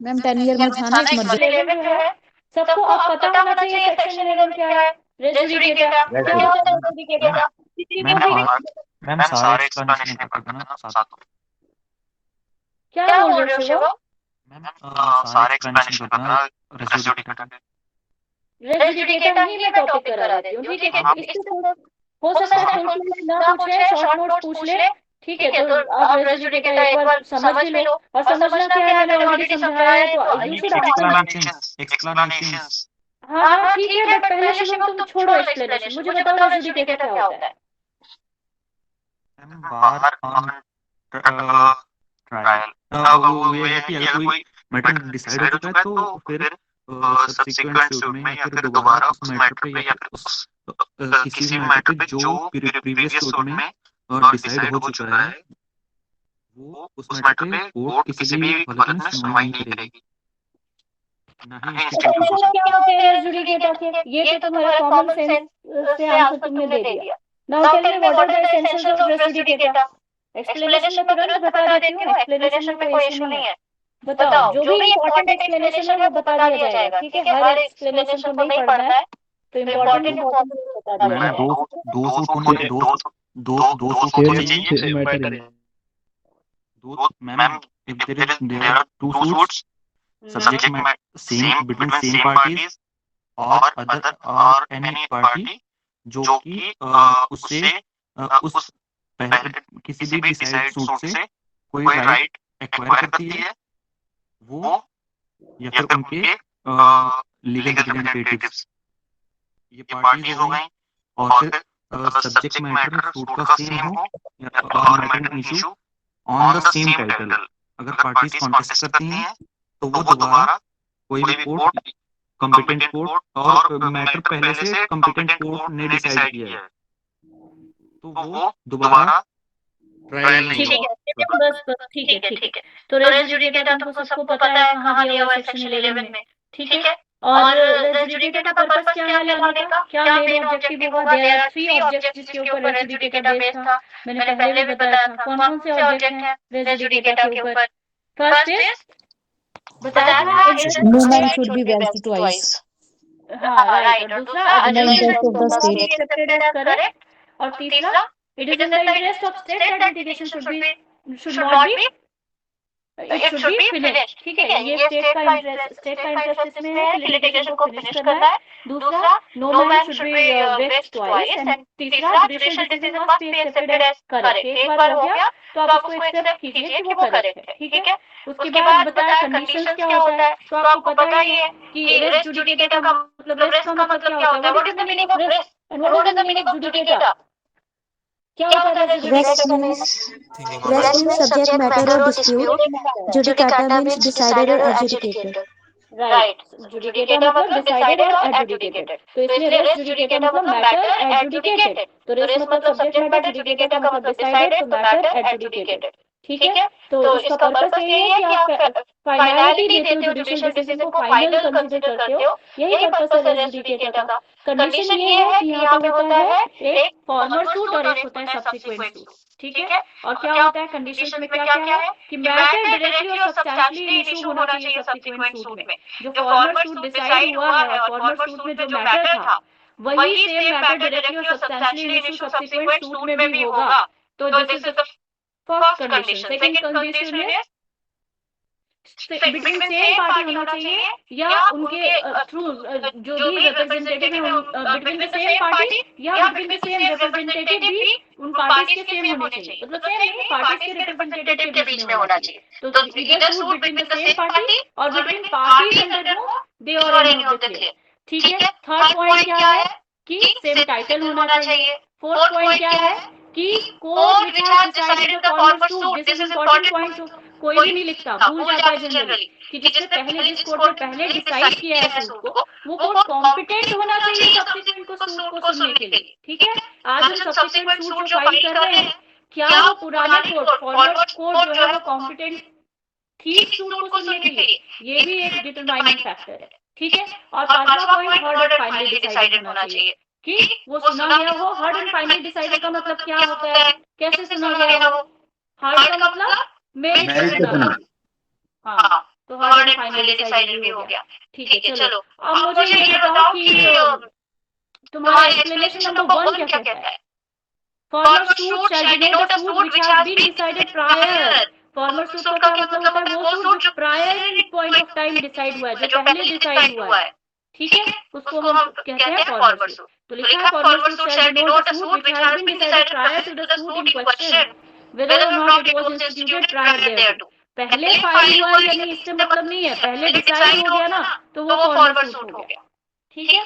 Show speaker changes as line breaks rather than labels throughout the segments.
Ma'am 10 year में था ना एक मर्ज।
11 जो है सबको अब पता होना चाहिए सेक्शन 11 क्या है। रेस जुडिकेटा क्या होता है, रेस जुडिकेटा किसी को भी
मैम सारे एक्सप्लेनेशन कर देगा ना साथ।
क्या बोल रहे हो शिवम?
मैम सारे एक्सप्लेनेशन कर देना रेसिडिकेटा के।
रेस जुडिकेटा ही मैं टॉपिक करा देती हूँ, ठीक है। इससे हो सकता है फुल क्लास ना पूछे, शॉर्ट नोट्स पूछ ले, ठीक है। तो आप रेस जुडिकेटा एक बार समझ भी लो, और समझना क्या है मैंने ऑलरेडी समझाया है, तो यू शुड आंसर।
एक्सप्लेनेशंस।
हाँ हाँ ठीक है, बट पहले शिवम तुम छोड़ो एक्सप्लेनेशन, मुझे बताओ रेस जुडिकेटा क्या होता है।
मैम बार ऑन ट्रायल वो ये है कि अगर कोई मैटर डिसाइड हो चुका है तो फिर सब्सिक्वेंट सूट में या फिर दोबारा उस मैटर पे या फिर उस किसी भी मैटर पे जो प्रीवियस सूट में डिसाइड हो चुका है वो उस मैटर पे कोर्ट किसी भी हालत में सुनवाई नहीं करेगी, ना ही उसकी कोई
एक्सप्लेनेशन क्या होते हैं रेस जुडिकेटा के, ये तो तुम्हारा कॉमन सेंस से आंसर तुमने दे दिया। Now tell me what are the essentials of res judicata. Explanation में तुरंत बता देती हूँ, एक्सप्लेनेशन में कोई इशू नहीं है। बताओ, जो भी इम्पोर्टेंट एक्सप्लेनेशन है वो बता दिया जाएगा, ठीक है। हर एक्सप्लेनेशन को नहीं पढ़ना है, तो इम्पोर्टेंट बता दिया
मैम
जाएगा।
दो सूट होने दो सूट होने चाहिए
मैटर है।
दो ma'am if there are two suits subject same between same parties or other or any party जो कि उससे उस पहले किसी भी डिसाइड सूट से कोई राइट एक्वायर करती है वो या फिर उनके लीगल रिप्रेजेंटेटिव्स, ये पार्टीज हो गई। और फिर सब्जेक्ट मैटर सूट का सेम हो और matter issue on the same title, अगर पार्टीज कॉन्टेस्ट करती हैं तो वो दोबारा कोई भी कोर्ट कॉम्पिटेंट कोर्ट और मैटर पहले से कॉम्पिटेंट कोर्ट ने डिसाइड किया है तो वो दोबारा ट्रायल नहीं
ठीक
होगा।
है, बस बस ठीक है ठीक है। तो रेस जुडिकेटा तुमको सबको पता है कहाँ दिया हुआ है, सेक्शन 11 में, ठीक है। और रेस जुडिकेटा का पर्पस क्या है लाने का, क्या मेन ऑब्जेक्टिव होगा। देयर आर 3 ऑब्जेक्ट्स जिसके ऊपर रेस जुडिकेटा बेस्ड था, मैंने पहले भी बताया था। कौन कौन से ऑब्जेक्ट हैं रेस जुडिकेटा के ऊपर? फर्स्ट इज बताया था,
No man should be vexed twice.
हाँ राइट, और दूसरा
In the interest of the
must be
state.
accepted as correct, और तीसरा it is in the interest of state that litigation should not be it should be finished, ठीक है। ये state का interest इसमें है कि लिटिगेशन को फिनिश करना है। दूसरा, no man should be vexed twice, and तीसरा, judicial decision must be accepted as correct. एक बार हो गया तो आप उसको एक्सेप्ट कीजिए कि वो करेक्ट है, ठीक है। उसके बाद बताया कंडीशंस क्या होता है, तो आपको पता ही है कि रेस जुडिकेटा का मतलब, रेस का मतलब क्या होता है, what is the meaning of res and what is the meaning of judicata. क्या होता है res
Rest
judicata?
means rest means subject matter or dispute. Judicata means decided or adjudicated.
Right, judicata मतलब decided और एडजुडिकेटेड, तो इसमें race judicata मतलब matter एडजुडिकेटेड। तो race मतलब सब्जेक्ट मैटर, जुडिकेटा का मतलब डिसाइडेड, तो मैटर एडजुडिकेटेड, ठीक है। तो इसका पर्पस यही है कि आप फाइनलिटी देते हो, जुडिशियल डिसीजन को फाइनल कंसीडर करते हो, यही पर्पस है रेस जुडिकेटा का। कंडीशन ये है कि यहाँ पे होता है एक फॉर्मर सूट और एक होता है सब्सिक्वेंट सूट, ठीक है। और क्या होता है कंडीशंस में, क्या क्या है कि मैटर डायरेक्टली और सब्सटेंशियली इशू होना चाहिए सब्सिक्वेंट सूट में। जो फॉर्मर सूट डिसाइड हुआ है और फॉर्मर सूट में जो मैटर था वही सेम मैटर डायरेक्टली और सब्सटेंशियली इशू सब्सिक्वेंट सूट में भी होगा। तो this is the first condition. Second condition is between same party होना चाहिए, या उनके थ्रू जो भी रिप्रेजेंटेटिव है बिटवीन द सेम पार्टी, या बिटवीन द सेम रिप्रेजेंटेटिव भी उन पार्टीज के सेम होने चाहिए। मतलब सेम नहीं, पार्टीज के रिप्रेजेंटेटिव के बीच में होना चाहिए। तो इधर suit between the same party और बिटवीन पार्टीज अंडर नो दे और एनी ऑफ द क्लेम, ठीक है। थर्ड पॉइंट क्या है कि सेम टाइटल होना चाहिए। फोर्थ पॉइंट क्या है कि court which has decided the former suit, this is important point, कोई भी नहीं लिखता, भूल जाता है जनरली, कि जिसने पहले जिस कोर्ट ने पहले डिसाइड किया है सूट को, वो कोर्ट कॉम्पिटेंट होना चाहिए सब्सिक्वेंट को सूट को सुनने के लिए, ठीक है। आज हम सब्सिक्वेंट सूट जो फाइल कर रहे हैं, क्या वो पुराने कोर्ट फॉरवर्ड कोर्ट जो है वो कॉम्पिटेंट थी सूट को सुनने के लिए, ये भी एक डिटरमाइनिंग फैक्टर है, ठीक है। और पांचवा point, heard and finally decided होना चाहिए कि वो सुना गया हो। हर्ड एंड फाइनली डिसाइडेड का मतलब क्या होता है, कैसे सुना गया हो? हर्ड का मतलब मेरिट पे सुना गया, हाँ, तो हर्ड एंड फाइनली डिसाइडेड भी हो गया। ठीक है, चलो अब मुझे ये बताओ कि तुम्हारा एक्सप्लेनेशन नंबर 1 क्या कहता है? Former suit shall denote a suit which has been decided prior. Former suit का क्या मतलब होता है? वो सूट जो prior point of time decide हुआ है, जो पहले डिसाइड हुआ है, ठीक है, उसको हम कहते हैं फॉर्मर सूट। तो लिखा है former suit shall denote a suit which has been decided prior to the suit in question whether or not it was instituted prior thereto। पहले फाइल हुआ या नहीं इससे मतलब नहीं है, पहले डिसाइड हो गया ना तो वो फॉर्मर सूट हो गया। ठीक है,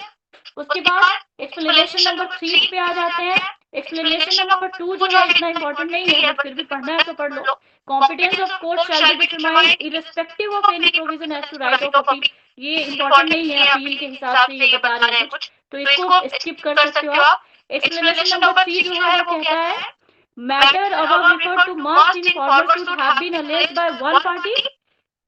उसके बाद एक्सप्लेनेशन नंबर 3 पे आ जाते हैं। एक्सप्लेनेशन नंबर 2 जो है इतना इंपॉर्टेंट नहीं है, बट फिर भी पढ़ना है तो पढ़ लो। Competence of court shall be determined irrespective of any provision as to right of appeal. ये इंपॉर्टेंट नहीं है, अपील के हिसाब से ये बता रहे हैं कुछ, तो इसको स्किप कर सकते हो आप। एक्सप्लेनेशन नंबर 3 जो है वो कहता है matter above referred to must in forward suit have been alleged by one party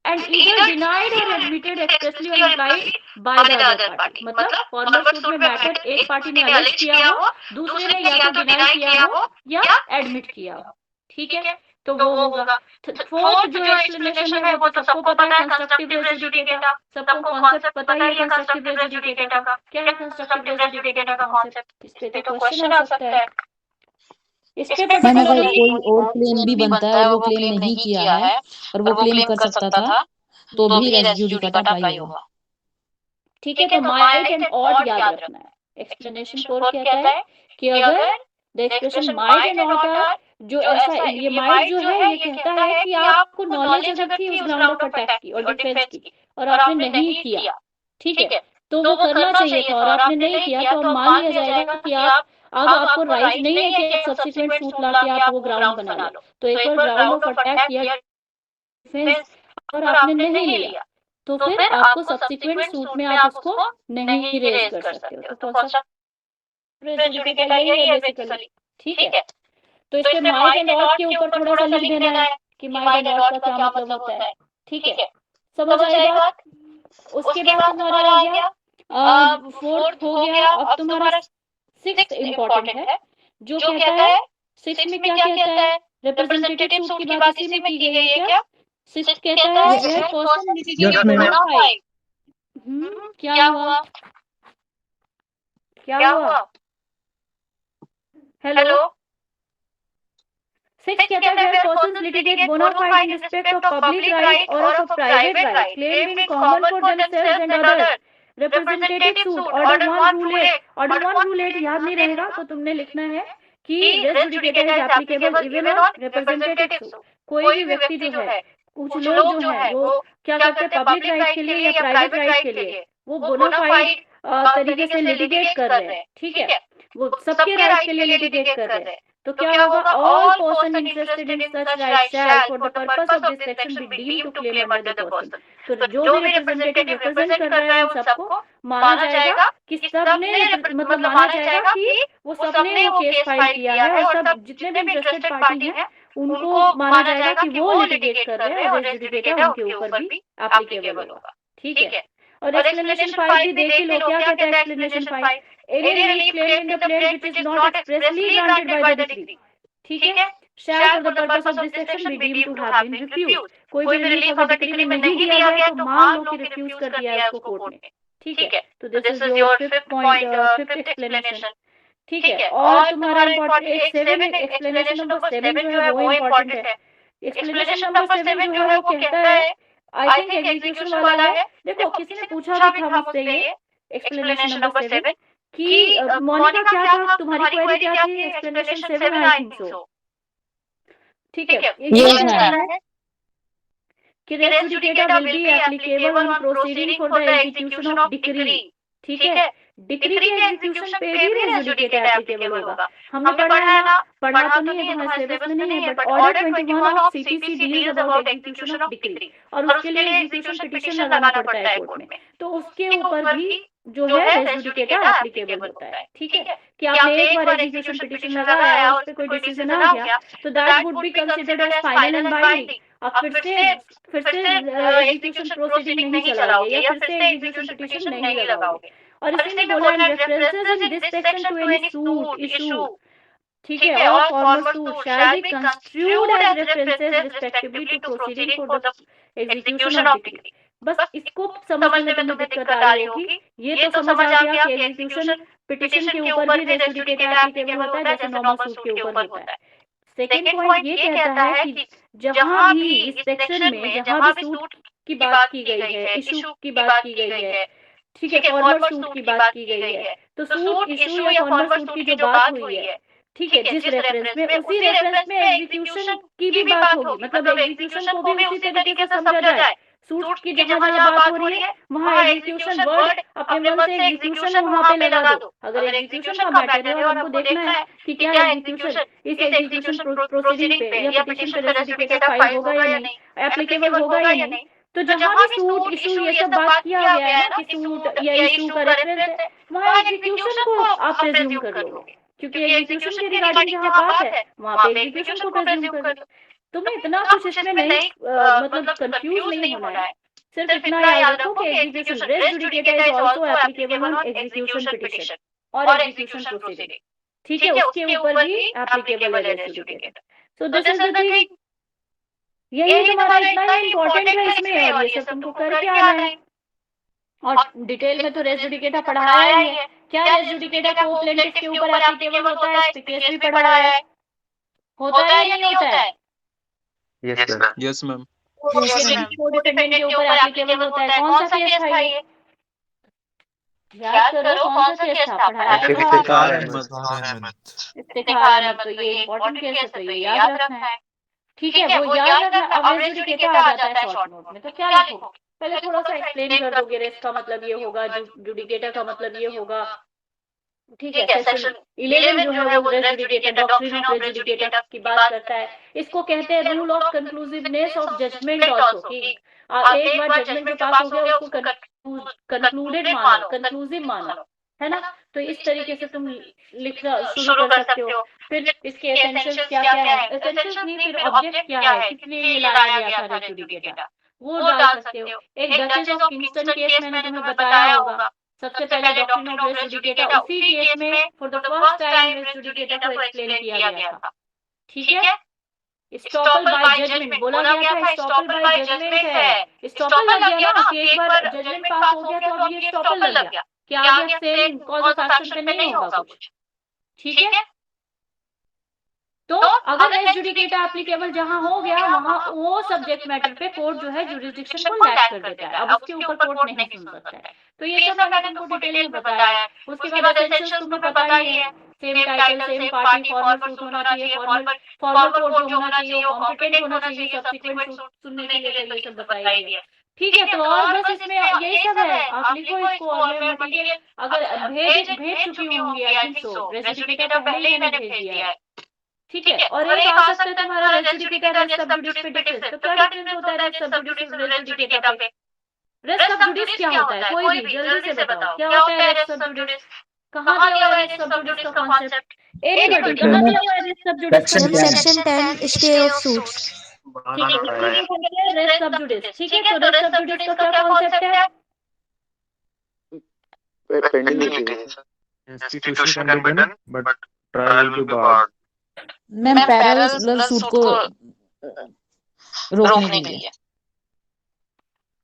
and either denied or admitted expressly or implied by the other party। मतलब फॉर्मर सूट में मैटर एक party ने allege किया हो, दूसरे ने या तो डिनाई किया हो या एडमिट किया हो। ठीक है, तो वो होगा। फोर्थ जो एक्सप्लेनेशन है वो तो सबको पता है, कंस्ट्रक्टिव रेस जुडिकेटा। सबको कॉन्सेप्ट पता ही है कंस्ट्रक्टिव रेस जुडिकेटा का। क्या है कंस्ट्रक्टिव रेस जुडिकेटा का कॉन्सेप्ट? इस पे तो क्वेश्चन आ सकता है। इसके
मैम अगर कोई और क्लेम भी बनता है और वो क्लेम नहीं किया है और वो क्लेम कर सकता था तो भी रेस जुडिकाटा अप्लाई होगा।
ठीक है, तो माइट एंड ऑट याद रखना है। एक्सप्लेनेशन 4 कहता है कि अगर the expression might and ought are, जो ऐसा ये माइट जो है ये कहता है कि आपको नॉलेज अगर थी उस ग्राउंड ऑफ अटैक की और डिफेंस की और आपने नहीं किया, ठीक है, तो वो करना चाहिए था और आपने नहीं किया, तो अब मान लिया जाएगा कि आप अब आपको राइट नहीं है कि सब्सिक्वेंट सूट ला के आप वो ग्राउंड बना लो। तो एक बार ग्राउंड ऑफ अटैक किया डिफेंस और आपने नहीं लिया तो फिर आपको सब्सिक्वेंट सूट में आप उसको नहीं रेज कर सकते हो। तो कौन सा रेज जुडिकेटा यही है बेसिकली। ठीक है, तो इस पे माइट एंड ऑट के ऊपर थोड़ा सा लिख देना है कि माइट एंड ऑट का क्या मतलब होता है। ठीक है, समझ आई बात? उसके बाद तुम्हारा आ गया फोर्थ हो गया। अब तुम्हारा 6th इंपॉर्टेंट है, जो कहता है 6 में क्या कहता है? रिप्रेजेंटेटिव सूट की बात इसी में की गई है क्या? 6 कहता है वेयर पर्सन लिटिगेट बोनाफाइड। क्या हुआ? क्या हुआ? हेलो, 6 कहता है where persons litigate bona fide in respect of public right और of private right claimed in common for themselves and others representative suit order 1 rule 8। Order 1 rule 8 याद नहीं रहेगा तो तुमने लिखना है कि res judicata is applicable even on representative suit. कोई भी व्यक्ति जो है, कुछ लोग जो है वो क्या करते हैं पब्लिक राइट के लिए या प्राइवेट राइट के लिए वो बोनाफाइड तरीके से लिटिगेट कर रहे हैं। ठीक है, वो सबके राइट के लिए लिटिगेट कर रहे हैं। तो क्या होगा? All person interested in such right shall for the purpose of this section be deemed to claim under the person. तो जो भी रिप्रेजेंटेटिव रिप्रेजेंट कर रहा है उन सबको माना जाएगा कि सबने मतलब माना जाएगा कि वो सबने वो केस फाइल किया है और सब जितने भी इंटरेस्टेड पार्टी हैं उनको माना जाएगा कि वो लिटिगेट कर रहे हैं और रेस जुडिकेटा उनके ऊपर भी एप्लीकेबल होगा। ठीक है, और एक्सप्लेनेशन 5 भी देख ही लो। क्या कहता है explanation 5? Any relief claimed in the plaint which is not expressly granted by the decree, ठीक है, shall for the purpose of this section be deemed to have been refused। कोई भी रिलीफ अगर डिक्री में नहीं दिया गया तो मान लो कि रिफ्यूज कर दिया है उसको कोर्ट ने। ठीक है, तो this is your 5th point, 5th explanation. ठीक है, और तुम्हारा इंपॉर्टेंट 7 एक्सप्लेनेशन नंबर 7 जो है वो इंपॉर्टेंट है। एक्सप्लेनेशन नंबर 7 जो है वो कहता है, आई थिंक एग्जीक्यूशन वाला है। देखो किसी ने पूछा भी था मुझसे ये एक्सप्लेनेशन नंबर 7 कि मोनिका क्या था, तुम्हारी क्वेरी क्या थी? Explanation 7 I think so. ठीक है, ये कहता है कि res judicata will be applicable on proceeding for the execution of decree. ठीक है, डिक्री के एग्जीक्यूशन पे भी रेस जुडिकेटा एप्लीकेबल होगा। हमने पढ़ा है ना, पढ़ा तो नहीं है तुम्हारे सिलेबस में नहीं है, but order 21 of CPC deals about execution of decree और उसके लिए एग्जीक्यूशन पिटीशन लगाना पड़ता है कोर्ट में। तो उसके ऊपर भी जो है रेस जुडिकेटा एप्लीकेबल होता है। ठीक है, कि आपने एक बार एग्जीक्यूशन पिटीशन लगाया उस पे कोई डिसीजन आ गया तो that would be considered as final and binding. अब फिर से एग्जीक्यूशन प्रोसीडिंग नहीं चलाओगे या फिर से एग्जीक्यूशन पिटीशन नहीं लगाओगे। और इसमें बोला है references in this section to any suit issue, ठीक है, और formal suit shall be construed as references respectively to proceeding for the execution of decree. बस इसको समझने में तुम्हें दिक्कत आ रही होगी। ये तो समझ आ गया कि एग्जीक्यूशन पिटिशन के ऊपर भी रेस जुडिकेटा एप्लीकेबल होता है जैसे नॉर्मल सूट के ऊपर होता है। सेकेंड पॉइंट ये कहता है कि जहां भी इस सेक्शन में जहां भी सूट की बात की गई है, इशू की बात की गई है, ठीक है, फॉर्मर सूट की बात की गई है, तो सूट इशू या फॉर्मर सूट की जो बात हुई है, ठीक है, जिस रेफरेंस में, उसी रेफरेंस में एग्जीक्यूशन की भी बात होगी। मतलब एग्जीक्यूशन को भी उसी तरीके से समझा जाए। सूट की जहां जहां बात हो रही है वहां एग्जीक्यूशन वर्ड अपने मन से एग्जीक्यूशन वहां पे लगा दो। अगर एग्जीक्यूशन का मैटर है और हमको देखना है कि क्या एग्जीक्यूशन इस एग्जीक्यूशन प्रोसीडिंग पे या पिटीशन पे रेसिडिकेटेड फाइल होगा या नहीं, एप्लीकेबल होगा या नहीं, तो जहां भी सूट इशू ये सब बात किया गया है ना कि सूट या इशू का रेफरेंस है, वहां एग्जीक्यूशन को आप प्रेज्यूम कर लोगे, क्योंकि एग्जीक्यूशन के रिगार्डिंग जहां बात है वहां पे एग्जीक्यूशन को प्रेज्यूम कर लो। तुम्हें इतना कुछ इसमें नहीं मतलब कंफ्यूज नहीं होना है। सिर्फ इतना याद रखो कि execution res judicata is also applicable on execution petition और एग्जीक्यूशन प्रोसीडिंग, ठीक है, उसके ऊपर भी एप्लीकेबल है res judicata. So this is the thing, यही तुम्हारा इतना ही इम्पोर्टेंट है इसमें, और ये सब तुमको करके आना है। और डिटेल में तो रेस जुडिकेटा पढ़ाया ही है। क्या रेस जुडिकेटा को प्लेंटिफ के ऊपर एप्लीकेबल होता है, इस पे केस भी पढ़ाया है, होता है या नहीं होता है?
Yes ma'am.
को डिफेंडेंट के ऊपर एप्लीकेबल होता है। कौन सा केस था ये? याद करो कौन सा केस था, पढ़ाया था?
इफ्तिखार अहमद।
इफ्तिखार अहमद, तो ये इम्पोर्टेंट केस है, तो ये याद रखना है, ठीक है, वो याद रखना। अब रेस जुडिकेटा आ जाता है शॉर्ट नोट में, तो क्या लिखोगे? पहले थोड़ा सा एक्सप्लेन कर दोगे। रेस का मतलब ये होगा, जुडिकेटा का मतलब ये होगा, ठीक है। सेक्शन 11 जो है वो res judicata, doctrine of res judicata की बात करता है। इसको कहते हैं rule of conclusiveness of judgment also, कि एक बार जजमेंट जो पास हो गया उसको कंक्लूडेड मानो, कंक्लूसिव मानो, है ना। तो इस तरीके से तुम लिखना शुरू कर सकते हो। फिर इसके एसेंशियल्स क्या क्या है, एसेंशियल्स नहीं, फिर ऑब्जेक्ट क्या है, किस लिए ये लाया गया था रेस जुडिकेटा, वो डाल सकते हो। एक डचेस ऑफ किंगस्टन केस मैंने तुम्हें बताया होगा। सबसे पहले डॉक्ट्रिन ऑफ रेस जुडिकेटा, उसी केस में for the first time res judicata को एक्सप्लेन किया गया था, ठीक है। स्टॉपल बाय जजमेंट बोला गया था, स्टॉपल बाय जजमेंट है। स्टॉपल लग गया ना कि एक बार जजमेंट पास हो गया तो अब ये स्टॉपल लग गया कि आगे सेम कॉज ऑफ एक्शन पे नहीं होगा कुछ, ठीक है। तो अगर रेस जुडिकेटा एप्लीकेबल जहां हो गया वहां वो सब्जेक्ट मैटर पे कोर्ट जो है जुरिसडिक्शन को लैक कर देता है, अब उसके ऊपर कोर्ट नहीं सुन सकता है। तो ये सब मैंने तुमको डिटेल में बताया है। उसके बाद एसेंशियल्स तुम्हें पता ही है, same title, same party, formal suit होना चाहिए, फॉर्मल कोर्ट जो होना चाहिए वो कॉम्पिटेंट होना चाहिए सब्सिक्वेंट सूट सुनने के लिए, तो ये सब बताई दिया, ठीक है। तो और बस इसमें यही सब है, आप लिखो इसको। और मैं मटेरियल अगर भेज चुकी होंगी, I think so, res judicata पहले ही मैंने भेज दिया है, ठीक है। और एक आ सकता है तुम्हारा रेस जुडिकेटा रेस सब जुडिस पे डिफरेंस। तो क्या डिफरेंस होता है रेस सब जुडिस रेस जुडिकेटा पे? रेस सब जुडिस क्या होता है, कोई भी जल्दी से बताओ, क्या होता है रेस सब जुडिस? कहां दिया हुआ है रेस सब जुडिस का कांसेप्ट? एनीबॉडी, कहां दिया हुआ है रेस सब जुडिस का?
सेक्शन 10 स्टे ऑफ सूट्स,
ठीक है, रेस सब जुडिस, ठीक है। तो रेस सब जुडिस का क्या कांसेप्ट है?
Institution can be done, but trial will be barred.
Ma'am parallel suit को रोकने के लिए।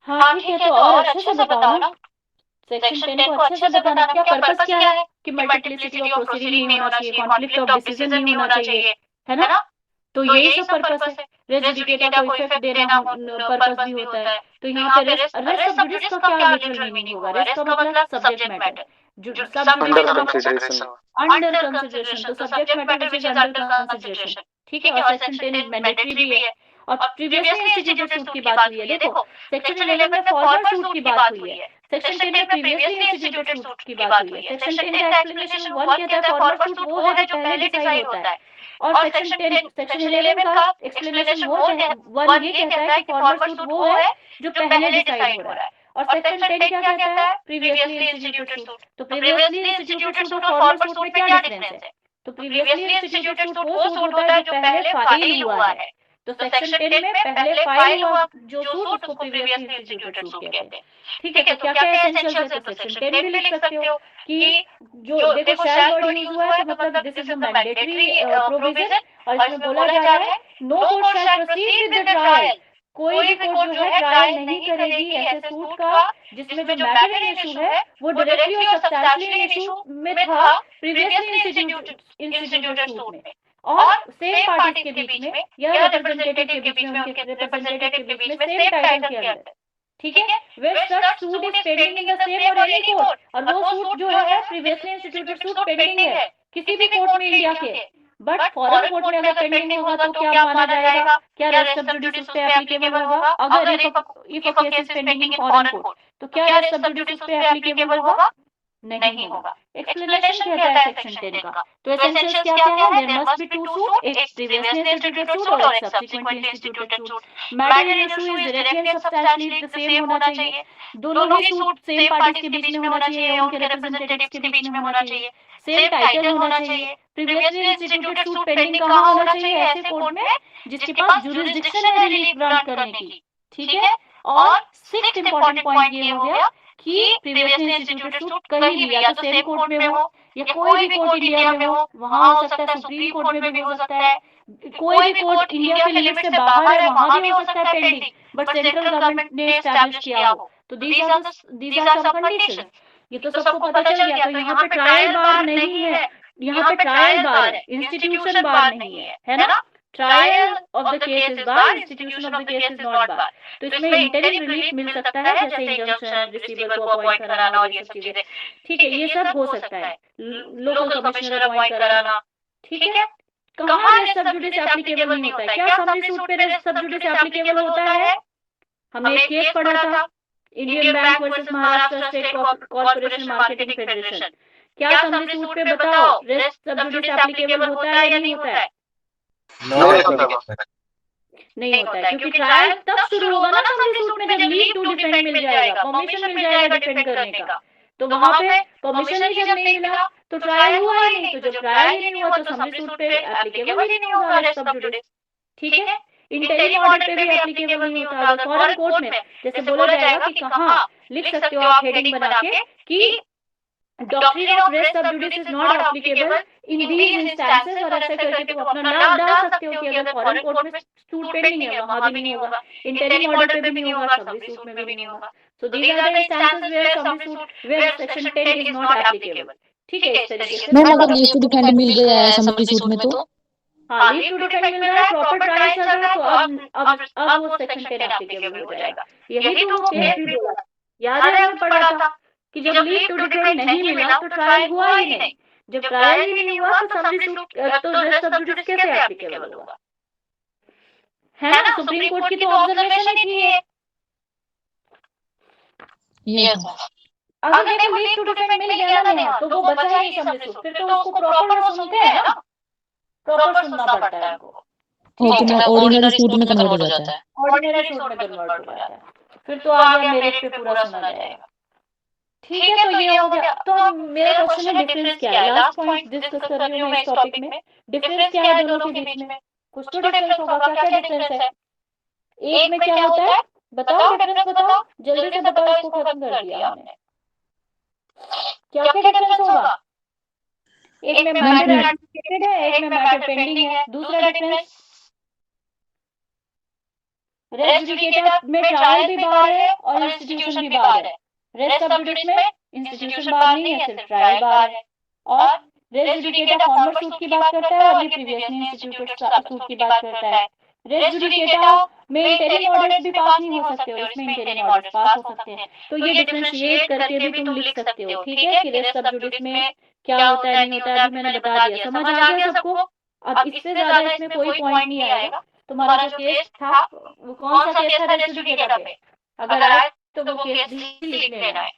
हाँ ठीक है, तो और अच्छे से बताओ ना, सेक्शन 10 को अच्छे से बताना। क्या पर्पस क्या है कि मल्टीप्लिसिटी ऑफ प्रोसीडिंग नहीं होना चाहिए, कॉन्फ्लिक्ट ऑफ डिसीजन नहीं होना चाहिए, है ना। तो यही सब पर्पस है। रेस जुडिकेटा को इफेक्ट देना पर्पस भी होता है। तो यहाँ पे रेस सब जुडिस का क्या लिटरल मीनिंग होगा? रेस का मतलब सब्जेक्ट मैटर, अंडर कंसिडरेशन, तो subject matter which is under consideration, ठीक है। और सेक्शन 10 मैंडेटरी भी है। और प्रीवियसली इंस्टीट्यूटेड सूट की बात हुई है, देखो सेक्शन 11 में फॉर्मल सूट की बात हुई है, सेक्शन 10 में प्रीवियसली इंस्टीट्यूटेड सूट की बात हुई है। सेक्शन 10 का एक्सप्लेनेशन 1 कहता है फॉर्मल सूट वो है जो पहले डिसाइड होता है, और सेक्शन 11 का एक्सप्लेनेशन 1 ये कहता है कि फॉर्मल सूट वो है जो पहले डिसाइड हो रहा है। और सेक्शन 10 क्या कहता है? Previously instituted suit. तो प्रीवियसली इंस्टीट्यूटेड सूट और फॉर्मल सूट में क्या डिफरेंस है? तो प्रीवियसली इंस्टीट्यूटेड सूट वो सूट होता है जो पहले फाइल हुआ है। तो सेक्शन 10 में पहले फाइल हुआ जो सूट उसको प्रीवियसली इंस्टीट्यूटेड सूट कहते हैं, ठीक है। तो क्या क्या एसेंशियल्स है? तो सेक्शन 10 भी लिख सकते हो कि जो देखो शैल वर्ड यूज हुआ है, तो मतलब this is a mandatory provision, और इसमें बोला जा रहा है no court shall proceed with the trial कोई भी कोर्ट जो है ट्रायल नहीं करेगी ऐसे सूट का जिसमें जो मैटर इन इशू है वो डायरेक्टली और सब्सटेंशियली इन इशू में था प्रीवियसली इंस्टीट्यूटेड सूट में, और सेम पार्टीज के बीच में या रिप्रेजेंटेटिव के बीच में, उनके रिप्रेजेंटेटिव के बीच में सेम टाइटल के अंदर, ठीक है, where such suit is pending in the same or any court, और वो सूट जो है प्रीवियसली इंस्टीट्यूटेड सूट पेंडिंग है किसी भी कोर्ट में इंडिया के, बट फॉरेन कोर्ट में अगर पेंडिंग होगा तो क्या माना जाएगा, क्या रेस्ट सब जुडिस उस पे एप्लीकेबल होगा, अगर if a case is pending in foreign court तो क्या रेस्ट सब जुडिस उस पे एप्लीकेबल होगा, नहीं होगा। एक्सप्लेनेशन कहता है सेक्शन 10 का, तो एसेंशियल्स क्या क्या है, there must be two suit, एक प्रीवियसली इंस्टीट्यूटेड सूट और एक subsequently instituted suit, matter in issue is directly and substantially the same होना चाहिए, दोनों ही सूट सेम पार्टीज के बीच में होना चाहिए या उनके रिप्रेजेंटेटिव्स के बीच में होना चाहिए, सेम टाइटल होना चाहिए, प्रीवियसली इंस्टीट्यूटेड सूट पेंडिंग कहाँ होना चाहिए, ऐसे कोर्ट में जिसके पास जुरिसडिक्शन है रिलीफ ग्रांट करने की, ठीक है। और सिक्स्थ इंपॉर्टेंट पॉइंट ये हो गया कि प्रीवियसली इंस्टीट्यूटेड सूट कहीं भी या तो सेम कोर्ट में हो या कोई भी कोर्ट इंडिया में हो, वहां हो सकता है, सुप्रीम कोर्ट में भी हो सकता है, कोई भी कोर्ट इंडिया के लिमिट से बाहर है वहां भी हो सकता है पेंडिंग, बट सेंट्रल गवर्नमेंट ने एस्टैब्लिश किया हो, तो दीज आर सम कंडीशंस। ये तो सबको पता चल गया, तो यहाँ पे ट्रायल बार नहीं है, यहाँ पे ट्रायल बार है, इंस्टीट्यूशन बार नहीं है ना, trial of the case is bar, institution of the case is not bar. तो इसमें इंटरिम रिलीफ मिल सकता है, जैसे इंजंक्शन, रिसीवर को अपॉइंट कराना और ये सब चीजें, ठीक है, ये सब हो सकता है, लोकल कमिश्नर अपॉइंट कराना, ठीक है। कहाँ रेस्ट सब जुडिस एप्लीकेबल नहीं होता है, क्या समरी सूट पे रेस्ट सब जुडिस एप्लीकेबल होता है, हमने एक केस पढ़ा था, Indian bank versus Maharashtra state corporation marketing federation, क्या समरी सूट पे बताओ रेस्ट सब जुडिस एप्लीकेबल होता है या नहीं होता है, नहीं होता है, क्योंकि ट्रायल तब शुरू होगा ना समरी सूट में जब लीव टू डिफेंड मिल जाएगा, परमिशन मिल जाएगा डिफेंड करने का, तो वहां पे परमिशन ही जब नहीं मिला तो ट्रायल हुआ ही नहीं, तो जब ट्रायल ही नहीं हुआ तो समरी सूट पे एप्लीकेबल ही नहीं होगा रेस्ट सब जुडिस, ठीक है। इंटरिम ऑर्डर पे भी एप्लीकेबल नहीं होता, अगर फॉरेन कोर्ट में जैसे बोला जाएगा कि कहाँ लिख सकते हो आप हेडिंग बना के कि डॉक्ट्रिन ऑफ रेस्ट सब जुडिस is not applicable in these instances, और ऐसे करके तुम अपना नाम डाल सकते हो कि अगर फॉरेन कोर्ट में सूट पेंडिंग है वहां भी नहीं होगा, इंटरिम ऑर्डर पे भी नहीं होगा, समरी सूट में भी नहीं होगा, so these are the instances where summary suit where section 10 is not applicable, ठीक है। इस तरीके से
मैम अगर लीव टू डिफेंड मिल गया है समरी सूट में तो
हाँ, लीव टू डिफेंड मिल रहा है, प्रॉपर ट्रायल चल रहा है, तो अब वो सेक्शन 10 एप्लीकेबल हो जाएगा, यही तो वो केस भी बोला, याद है हमने पढ़ा था कि जब लीव टू डिफेंड नहीं मिला तो ट्रायल हुआ ही नहीं, जब ट्रायल ही नहीं हुआ तो समरी सूट तो रेस्ट सब जुडिस कैसे एप्लीकेबल होगा, है ना। सुप्रीम कोर्ट की तो ऑब्जर्वेशन ही थी ये, अगर देखो लीव टू डिफेंड मिल गया ना नेहा, तो वो बचा ही नहीं समरी सूट, फिर तो उसको प्रॉपर सुनते हैं ना, प्रॉपर सुनना पड़ता है उनको,
ओके मैम, ऑर्डिनरी सूट में कन्वर्ट हो जाता है,
ऑर्डिनरी सूट में कन्वर्ट हो जाता है, फिर तो आ गया मेरिट पे पूरा सुना जाएगा, ठीक है। तो ये हो गया, तो मेरा क्वेश्चन है डिफरेंस क्या है, लास्ट पॉइंट डिस्कस कर रही हूँ मैं इस टॉपिक में, डिफरेंस क्या है दोनों के बीच में, कुछ तो डिफरेंस होगा, क्या क्या डिफरेंस है, एक में क्या होता है बताओ, डिफरेंस बताओ जल्दी से बताओ, इसको खत्म कर दिया हमने, क्या क्या डिफरेंस होगा, एक में मैटर एडजुडिकेटेड है, एक में मैटर पेंडिंग है, दूसरा डिफरेंस रेस्ट जुडिकेटा में ट्रायल भी बार है और इंस्टीट्यूशन भी बार है, रेस्ट सब जुडिस में इंस्टीट्यूशन बार नहीं है, सिर्फ ट्रायल बार है, और रेस्ट जुडिकेटा फॉर्मर सूट की बात करता है और ये प्रीवियसली इंस्टीट्यूटेड सूट की बात करता है, रेस्ट जुडिकेटा में इंटरिम ऑर्डर्स भी पास नहीं हो सकते, और इसमें इंटरिम ऑर्डर्स पास हो सकते हैं, तो ये डिफरेंशिएट करके भी तुम लिख सकते हो, ठीक है, कि रेस्ट सब जुडिस में क्या होता है नहीं होता है, अभी मैंने बता दिया, समझ आ गया सबको। अब इससे ज्यादा इसमें कोई पॉइंट नहीं आएगा, तुम्हारा जो केस था वो कौन सा केस था रेस्ट जुडिकेटा पे, अगर आए तो वो केस भी लिख लेना है,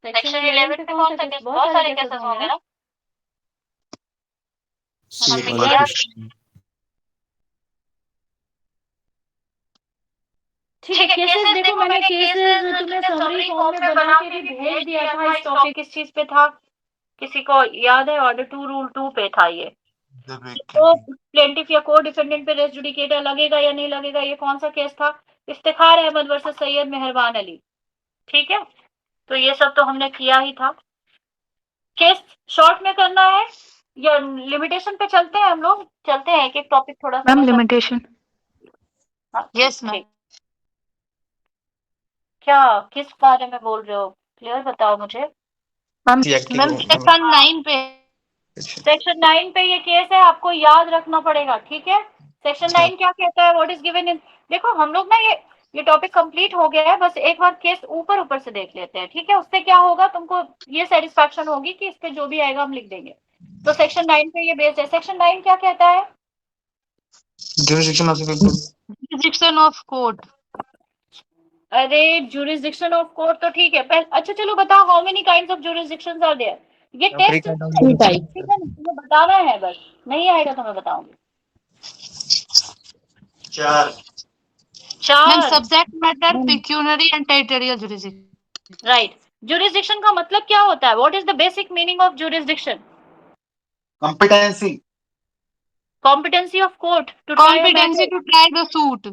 सेक्शन 11 पे कौन सा केस, बहुत सारे केसेस होंगे ना, ठीक है। केसेस देखो, मैंने केसेस तुम्हें समरी फॉर्म में बना के भी भेज दिया था, इस टॉपिक किस चीज पे था, किसी को याद है, ऑर्डर 2 रूल 2 पे था ये, तो प्लेंटिफ या को डिफेंडेंट पे रेस्ट जुडिकेटा लगेगा या नहीं लगेगा, ये कौन सा केस था, इफ्तिखार अहमद वर्सेस सैयद मेहरबान अली, ठीक है। तो ये सब तो हमने किया ही था, केस शॉर्ट में करना है या लिमिटेशन पे चलते हैं, हम लोग चलते हैं एक एक टॉपिक थोड़ा सा,
मैम लिमिटेशन यस मैम।
क्या किस बारे में बोल रहे हो, क्लियर बताओ मुझे।
मैम सेक्शन 9 पे
सेक्शन 9 पे ये केस है, आपको याद रखना पड़ेगा, ठीक है। सेक्शन 9 क्या कहता है, व्हाट इज गिवन इन, देखो हम लोग ना ये टॉपिक कंप्लीट हो गया है, बस एक बार केस ऊपर ऊपर से देख लेते हैं, ठीक है। उससे क्या होगा, तुमको ये सेटिस्फैक्शन होगी कि इस पे जो भी आएगा हम लिख देंगे। तो सेक्शन 9 पे ये बेस्ड है। सेक्शन 9 क्या कहता है,
जुरिस्डिक्शन ऑफ कोर्ट।
अरे जुरिस्डिक्शन ऑफ कोर्ट तो ठीक है, अच्छा चलो बताओ, how many kinds of jurisdictions are there. ये टेस्ट
टू टाइप।
ठीक है, तुम्हें बताना है, बस नहीं आएगा तो मैं बताऊंगी।
4 ma'am, subject matter, pecuniary and territorial jurisdiction.
Right. Jurisdiction का मतलब क्या होता है, what is the basic meaning of jurisdiction.
competency
competency of court to
competency to try the suit.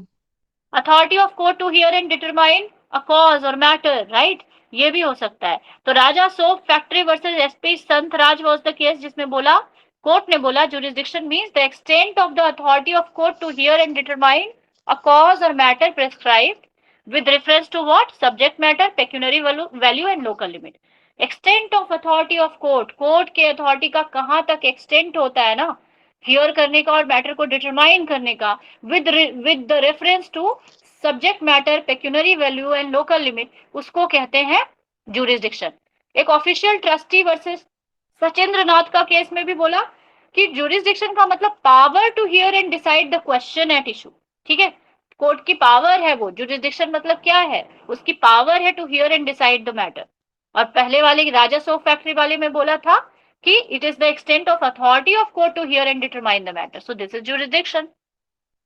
Authority of court to hear and determine a cause और matter, right, ये भी हो सकता है। तो Raja soap factory versus SP Sant Raj was the case, जिसमें बोला, court ने बोला jurisdiction means the extent of the authority of court to hear and determine a cause और matter prescribed with reference to what, subject matter, pecuniary value and local limit। extent of authority of court, court के authority का कहां तक extent होता है ना, here करने का और मैटर को डिटरमाइन करने का, with the reference to subject matter, pecuniary value and local limit, उसको कहते हैं jurisdiction। एक official trustee versus Sachindra Nath का केस में भी बोला कि jurisdiction का मतलब power to hear and decide the question at issue, ठीक है। कोर्ट की पावर है वो, जुरिस्डिक्शन मतलब क्या है, उसकी पावर है to hear and decide the matter. और पहले वाले राजा सोप फैक्ट्री वाले में बोला था कि it is the extent of authority of court to hear and determine the matter, so this is jurisdiction,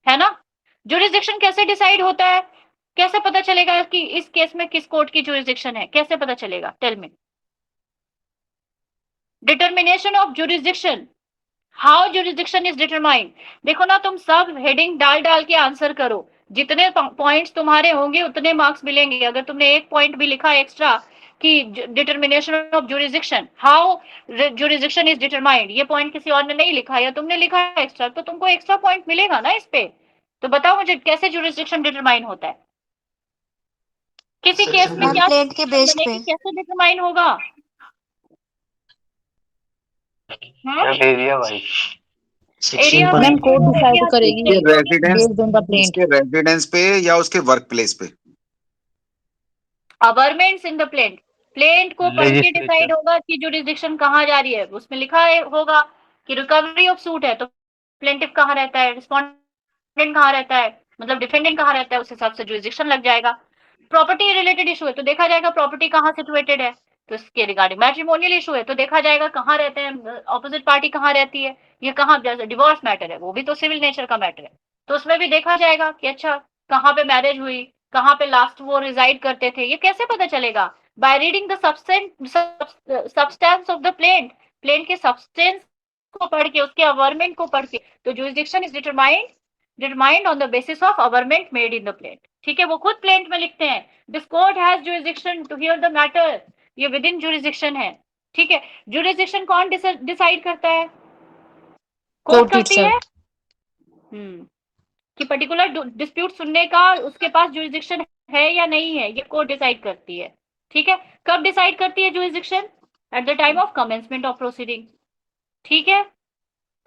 है ना। जुरिस्डिक्शन कैसे डिसाइड होता है, कैसे पता चलेगा कि इस केस में किस कोर्ट की जुरिस्डिक्शन है, कैसे पता चलेगा, tell me. Determination of jurisdiction, how jurisdiction is determined. देखो ना, तुम सब हेडिंग डाल डाल के आंसर करो, जितने पॉइंट्स तुम्हारे होंगे उतने मार्क्स मिलेंगे। अगर तुमने एक पॉइंट भी लिखा एक्स्ट्रा कि determination of jurisdiction, how jurisdiction is determined, ये पॉइंट किसी और ने नहीं लिखा या तुमने लिखा एक्स्ट्रा, तो तुमको एक्स्ट्रा पॉइंट मिलेगा ना इस पे। तो बताओ मुझे कैसे जुरिस्डिक्शन डिटरमाइन होता है, किसी केस में क्या
प्लेट के बेस पे
कैसे डिटरमाइन होगा।
Area wise
area
ma'am court decide करेगी बेस्ड ऑन द प्लेंट।
उसके रेजिडेंस पे या उसके वर्क प्लेस पे।
अवर्मेंट्स इन द प्लेंट, प्लेंट को पढ़ के डिसाइड होगा कि जुरिस्डिक्शन कहाँ जा रही है। उसमें लिखा होगा कि रिकवरी ऑफ सूट है तो प्लेंटिफ कहाँ रहता है, रिस्पोंडेंट कहाँ रहता है, मतलब डिफेंडेंट कहाँ रहता है, उस हिसाब से जुरिस्डिक्शन लग जाएगा। प्रॉपर्टी रिलेटेड इशू है तो देखा जाएगा प्रॉपर्टी कहाँ सिचुएटेड है, तो इसके रिगार्डिंग। मैट्रिमोनियल इशू है तो देखा जाएगा कहाँ रहते हैं, ऑपोजिट पार्टी कहाँ रहती है, ये कहाँ, जैसे डिवोर्स मैटर है वो भी तो सिविल नेचर का मैटर है, तो उसमें भी देखा जाएगा कि अच्छा कहाँ पे मैरिज हुई, कहाँ पे लास्ट वो रिजाइड करते थे, ये कैसे पता चलेगा, by reading the substance of the plaint, plaint के सब्सटेंस को पढ़ के, उसके अवरमेंट को पढ़ के। तो jurisdiction is determined on the basis of averment made in the plaint, ठीक है। वो खुद प्लेंट में लिखते हैं this court has jurisdiction to hear the matter, ये विद इन जुरिस्डिक्शन है, ठीक है। जुरिस्डिक्शन कौन डिसाइड करता है, कोर्ट करती है कि पर्टिकुलर डिस्प्यूट सुनने का उसके पास जुरिस्डिक्शन है या नहीं है, ये कोर्ट डिसाइड करती है, ठीक है। कब डिसाइड करती है jurisdiction, at the time of commencement of proceeding, ठीक है।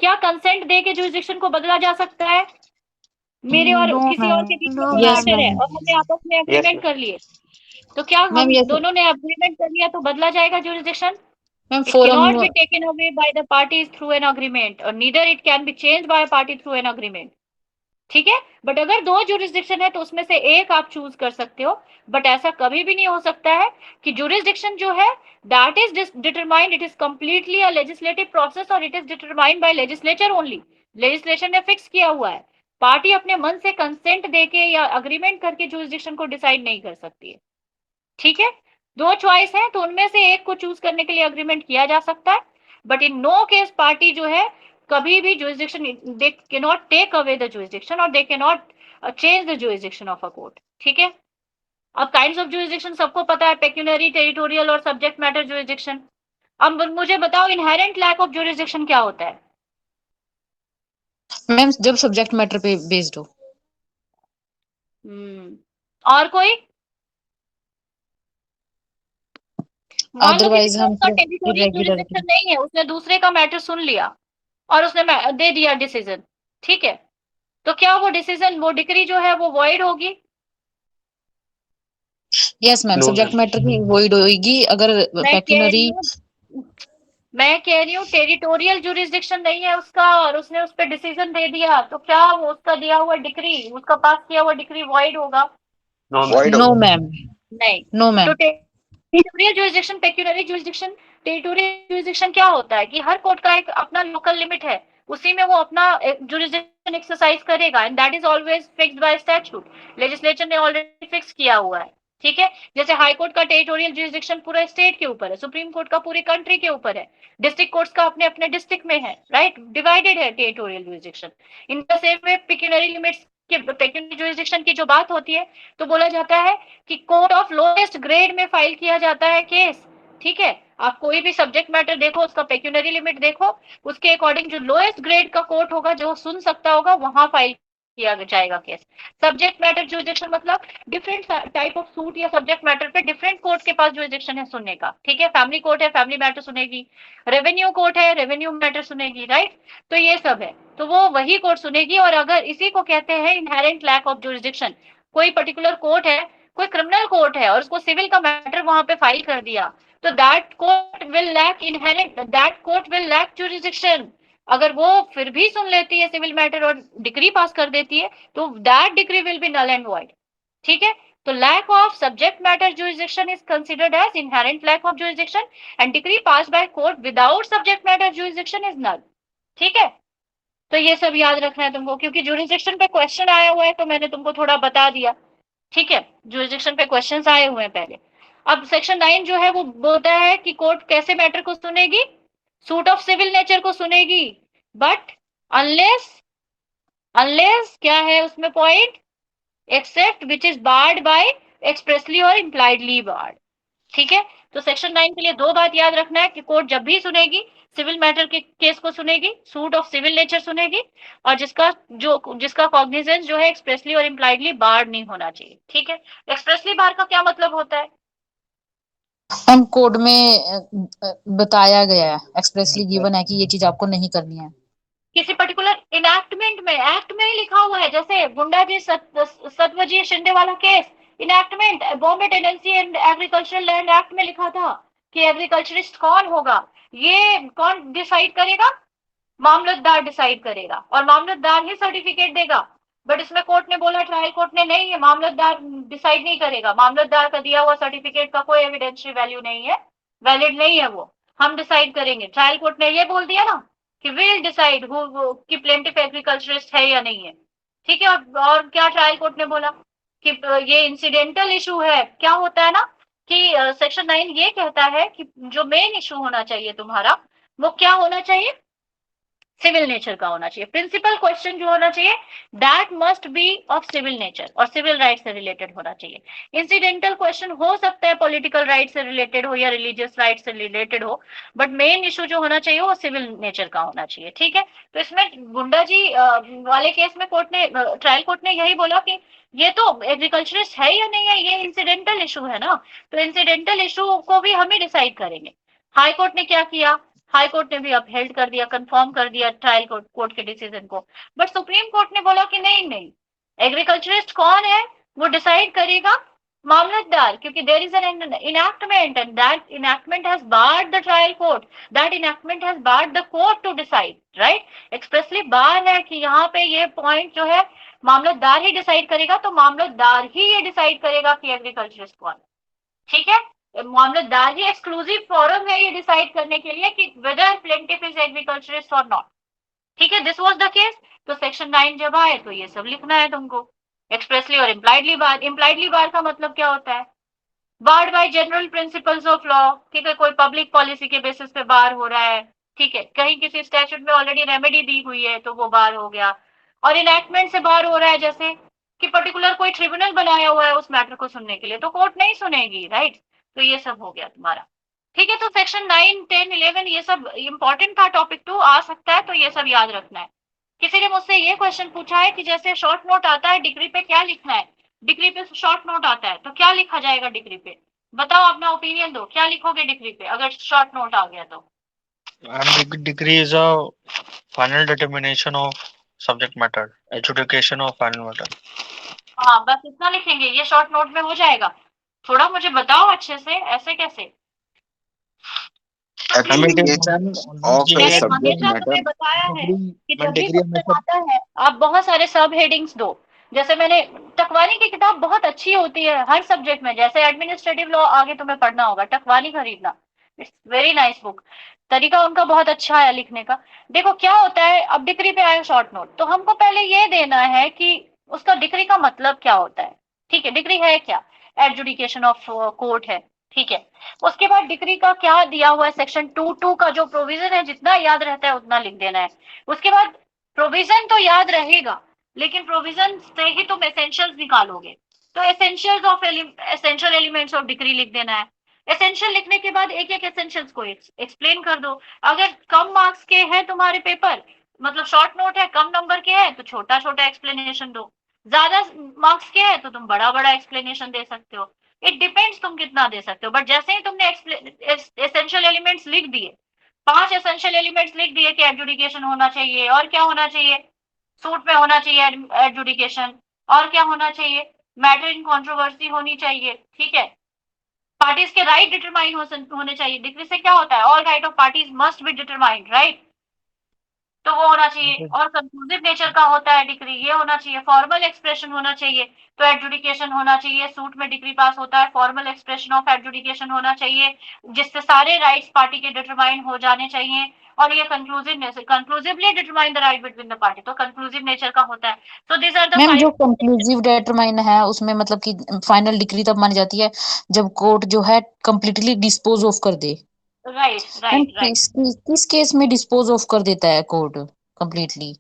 क्या कंसेंट दे के जुरिस्डिक्शन को बदला जा सकता है, मेरे और किसी और के बीच में मैटर है और हमने आपस में एग्रीमेंट कर लिए, तो क्या हम दोनों ने एग्रीमेंट कर लिया तो बदला जाएगा jurisdiction. It cannot be taken away by the parties through an agreement or neither it can be changed by a party through an agreement, ठीक है। बट अगर दो जुरिस्डिक्शन है तो उसमें से एक आप चूज कर सकते हो, बट ऐसा कभी भी नहीं हो सकता है कि जुरिस्डिक्शन जो है that is determined, it is completely a legislative process और it is determined by legislature only, legislation ने फिक्स किया हुआ है। पार्टी अपने मन से कंसेंट देके या अग्रीमेंट करके जुरिस्डिक्शन को डिसाइड नहीं कर सकती है, ठीक है। दो चॉइस है तो उनमें से एक को चूज करने के लिए अग्रीमेंट किया जा सकता है, but in no case party जो है कभी भी jurisdiction, they can not take away the jurisdiction और they can not change the jurisdiction of a court, ठीक है। अब काइंड्स ऑफ जुरिस्डिक्शन सबको पता है, पेक्यूनरी, टेरिटोरियल और सब्जेक्ट मैटर जुरिस्डिक्शन। अब मुझे बताओ इनहेरेंट लैक ऑफ जुरिस्डिक्शन क्या होता है।
मैम जब सब्जेक्ट मैटर पे बेस्ड हो,
और कोई? मान लो
अदरवाइज
किसी
हम
का
फिर
टेरिटोरियल
इरेगुलर।
जुरिसडिक्शन नहीं है, उसने दूसरे का मैटर सुन लिया और उसने दे दिया डिसीजन, ठीक है, तो क्या वो डिसीजन, वो डिक्री जो है वो वॉइड होगी?
Yes ma'am,
no
subject
ma'am.
Matter की वॉइड होगी अगर
मैं कह
पेक्यूनरी।
रही हूँ मैं कह रही हूँ टेरिटोरियल जुरिसडिक्शन नहीं है उसका और उसने उस पर डिसीजन दे दिया, तो क्या वो उसका दिया हुआ डिक्री, उसका पास किया हुआ डिक्री वॉइड होगा?
No ma'am.
वॉइड
नो
होगा।
मैम।
नहीं।
नो
तो
ma'am.
Territorial jurisdiction, pecuniary jurisdiction, territorial jurisdiction क्या होता है कि हर कोर्ट का एक अपना लोकल लिमिट है, उसी में वो अपना जुरिसडिक्शन एक्सरसाइज करेगा, and that is always fixed by statute, legislature ने ऑलरेडी फिक्स किया हुआ है, ठीक है। जैसे हाई कोर्ट का टेरिटोरियल जुरिसडिक्शन पूरा स्टेट के ऊपर है, सुप्रीम कोर्ट का पूरी कंट्री के ऊपर है, डिस्ट्रिक्ट कोर्ट्स का अपने अपने डिस्ट्रिक्ट में है, राइट, डिवाइडेड है territorial jurisdiction. In the same way pecuniary limits के, पेक्यूनरी जुरिसडिक्शन की जो बात होती है, तो बोला जाता है कि कोर्ट ऑफ लोएस्ट ग्रेड में फाइल किया जाता है केस, ठीक है। आप कोई भी सब्जेक्ट मैटर देखो, उसका पेक्यूनरी लिमिट देखो, उसके अकॉर्डिंग जो लोएस्ट ग्रेड का कोर्ट होगा, जो सुन सकता होगा, वहां फाइल किया जाएगा केस। सब्जेक्ट मैटर जुरिसडिक्शन मतलब डिफरेंट टाइप ऑफ सूट या सब्जेक्ट मैटर पे डिफरेंट कोर्ट के पास जुरिसडिक्शन है सुनने का, ठीक है। फैमिली कोर्ट है, फैमिली मैटर सुनेगी, रेवेन्यू कोर्ट है, रेवेन्यू मैटर सुनेगी, राइट। तो ये सब है, तो वो वही कोर्ट सुनेगी। और अगर इसी को कहते हैं इनहेरेंट लैक ऑफ जुरिसडिक्शन, कोई पर्टिकुलर कोर्ट है, कोई क्रिमिनल कोर्ट है और उसको सिविल का मैटर वहां पे फाइल कर दिया, तो that court will lack inherent, that court will lack jurisdiction. अगर वो फिर भी सुन लेती है सिविल मैटर और डिक्री पास कर देती है, तो that decree will be null and void, ठीक है। तो lack of subject matter jurisdiction is considered as inherent lack of jurisdiction, and decree pass by court without subject matter jurisdiction is null, ठीक है। तो ये सब याद रखना है तुमको, क्योंकि जुरिसडिक्शन पे क्वेश्चन आया हुआ है, तो मैंने तुमको थोड़ा बता दिया, ठीक है। जुरिसडिक्शन पे क्वेश्चंस आए हुए हैं पहले। अब सेक्शन 9 जो है वो बोलता है कि कोर्ट कैसे मैटर को सुनेगी, सूट ऑफ सिविल नेचर को सुनेगी, बट अनलेस, अनलेस क्या है उसमें point, except which is barred by expressly or impliedly barred, ठीक है। तो सेक्शन 9 के लिए दो बात याद रखना है कि कोर्ट जब भी सुनेगी सिविल मैटर के केस को सुनेगी, सूट ऑफ सिविल नेचर सुनेगी, और जिसका कॉग्निजेंस जो है एक्सप्रेसली और इम्प्लाइडली बार नहीं होना चाहिए, ठीक है। एक्सप्रेसली बार का क्या मतलब होता है?
हम कोड में बताया गया है, एक्सप्रेसली गिवन है कि ये चीज आपको नहीं करनी है।
किसी पर्टिकुलर इनैक्टमेंट में, एक्ट में ही लिखा हुआ है, जैसे गुंडा जी सत्यजीत शिंदे वाला case, enactment Bombay tenancy and agricultural land act में लिखा था कि एग्रीकल्चरिस्ट कौन होगा, ये कौन डिसाइड करेगा? मामलतदार डिसाइड करेगा, और मामलतदार ही सर्टिफिकेट देगा। बट इसमें कोर्ट ने बोला, ट्रायल कोर्ट ने, नहीं, ये मामलतदार डिसाइड नहीं करेगा, मामलतदार का दिया हुआ सर्टिफिकेट का कोई एविडेंशियल वैल्यू नहीं है, वैलिड नहीं है, वो हम डिसाइड करेंगे। ट्रायल कोर्ट ने ये बोल दिया ना कि विल डिसाइड कि प्लेंटिफ एग्रीकल्चरिस्ट है या नहीं है, ठीक है। और क्या ट्रायल कोर्ट ने बोला कि ये इंसिडेंटल इशू है। क्या होता है ना कि सेक्शन 9 ये कहता है कि जो मेन इशू होना चाहिए तुम्हारा, वो क्या होना चाहिए, सिविल नेचर का होना चाहिए। प्रिंसिपल क्वेश्चन जो होना चाहिए, that must be of civil nature और सिविल राइट से रिलेटेड होना चाहिए। इंसिडेंटल क्वेश्चन हो सकता है पॉलिटिकल राइट से रिलेटेड हो या रिलीजियस राइट से रिलेटेड हो, बट मेन इशू जो होना चाहिए वो सिविल नेचर का होना चाहिए, ठीक है। तो इसमें गुंडा जी वाले केस में कोर्ट ने, ट्रायल कोर्ट ने यही बोला कि ये तो एग्रीकल्चरिस्ट है या नहीं है, ये इंसिडेंटल इशू है ना, तो इंसिडेंटल इशू को भी हम ही डिसाइड करेंगे। हाई कोर्ट ने क्या किया, हाई कोर्ट ने भी अपहेल्ड कर दिया, कंफर्म कर दिया ट्रायल कोर्ट के डिसीजन को। बट सुप्रीम कोर्ट ने बोला कि नहीं नहीं, एग्रीकल्चरिस्ट कौन है वो डिसाइड करेगा मामलतदार, क्योंकि there is an enactment and that enactment has barred the trial court, that enactment has barred the court to decide, right. Expressly bar है कि यहाँ पे ये पॉइंट जो है मामलतदार ही डिसाइड करेगा, तो मामलतदार ही ये डिसाइड करेगा कि एग्रीकल्चरिस्ट कौन, ठीक है। मामलतदार ही एक्सक्लूसिव फोरम है ये डिसाइड करने के लिए कि वेदर प्लेंटिफ इज एग्रीकल्चरिस्ट और नॉट, ठीक है। This was the case. तो सेक्शन 9 जब आए तो ये सब लिखना है तुमको, expressly or impliedly bar. Impliedly बार का मतलब क्या होता है, barred by general principles of law, ठीक है, कोई पब्लिक पॉलिसी के बेसिस पे बार हो रहा है, ठीक है, कहीं किसी स्टैट्यूट में ऑलरेडी रेमेडी दी हुई है तो वो बार हो गया। और इनैक्टमेंट से बार हो रहा है, जैसे कि पर्टिकुलर कोई ट्रिब्यूनल बनाया हुआ है उस मैटर को सुनने के लिए, तो कोर्ट नहीं सुनेगी, राइट। तो ये सब हो गया तुम्हारा, ठीक है। तो सेक्शन 9, 10, 11 ये सब इंपॉर्टेंट था, टॉपिक 2 आ सकता है, तो ये सब याद रखना है। किसी ने मुझसे ये क्वेश्चन पूछा है कि जैसे शॉर्ट नोट आता है डिग्री पे क्या लिखना है, डिग्री पे शॉर्ट नोट आता है, तो क्या लिखा जाएगा डिग्री पे? बताओ, अपना ओपिनियन दो, क्या लिखोगे डिग्री पे अगर शॉर्ट नोट आ गया तो?
And degree is a final determination of subject matter, adjudication of final matter.
हाँ, बस इतना लिखेंगे, ये शॉर्ट नोट में हो जाएगा? थोड़ा मुझे बताओ अच्छे से, ऐसे कैसे?
एप्लीकेशन ऑफ ए
मैंने
सब्जेक्ट
हमेशा तुम्हें
मैटर।
बताया है कि जब भी
डिग्री
क्वेश्चन आता है आप बहुत सारे सब हेडिंग्स दो। जैसे मैंने टकवानी की किताब बहुत अच्छी होती है हर सब्जेक्ट में, जैसे एडमिनिस्ट्रेटिव लॉ आगे तुम्हें पढ़ना होगा, टकवानी खरीदना, इट्स वेरी नाइस बुक। तरीका उनका बहुत अच्छा है लिखने का। देखो क्या होता है, अब डिग्री पे आए शॉर्ट नोट, तो हमको पहले ये देना है कि उसका डिग्री का मतलब क्या होता है। ठीक है, डिग्री है क्या? एडजुडिकेशन ऑफ कोर्ट है, ठीक है। उसके बाद डिग्री का क्या दिया हुआ है, सेक्शन 2(2) का जो प्रोविजन है, जितना याद रहता है उतना लिख देना है। उसके बाद प्रोविजन तो याद रहेगा, लेकिन प्रोविजन से ही तुम एसेंशियल्स निकालोगे, तो एसेंशियल एलिमेंट्स ऑफ डिग्री लिख देना है। एसेंशियल लिखने के बाद एक एक एसेंशियल्स को एक्सप्लेन कर दो। अगर कम मार्क्स के हैं तुम्हारे पेपर, मतलब शॉर्ट नोट है, कम नंबर के है, तो छोटा छोटा एक्सप्लेनेशन दो। ज्यादा मार्क्स के है तो तुम बड़ा बड़ा एक्सप्लेनेशन दे सकते हो। इट डिपेंड्स तुम कितना दे सकते हो। बट जैसे ही तुमने एसेंशियल एलिमेंट्स लिख दिए, 5 एसेंशियल एलिमेंट्स लिख दिए कि एडजुडिकेशन होना चाहिए, और क्या होना चाहिए, सूट में होना चाहिए एडजुडिकेशन, और क्या होना चाहिए, मैटर इन कंट्रोवर्सी होनी चाहिए, ठीक है। पार्टीज के राइट डिटरमाइन होने चाहिए। डिग्री से क्या होता है, all right of parties must be determined, right, तो वो होना चाहिए। और कंक्लूसिव नेचर का होता है डिग्री, ये होना चाहिए। फॉर्मल एक्सप्रेशन होना चाहिए, तो एडजुडिकेशन होना चाहिए। सूट में डिग्री पास होता है, फॉर्मल एक्सप्रेशन ऑफ एडजुडिकेशन होना चाहिए, जिससे सारे राइट्स पार्टी के डिटरमाइन हो जाने चाहिए। और ये conclusively determine the right between the party, तो कंक्लूसिव नेचर का होता है। So this are the
ma'am जो
5।
कंक्लूसिव डिटरमाइन है उसमें मतलब कि फाइनल डिग्री तब मानी जाती है जब कोर्ट जो है कंप्लीटली डिस्पोज ऑफ कर दे।
Right
ma'am
right right.
किस केस में डिस्पोज ऑफ कर देता है कोर्ट कंप्लीटली?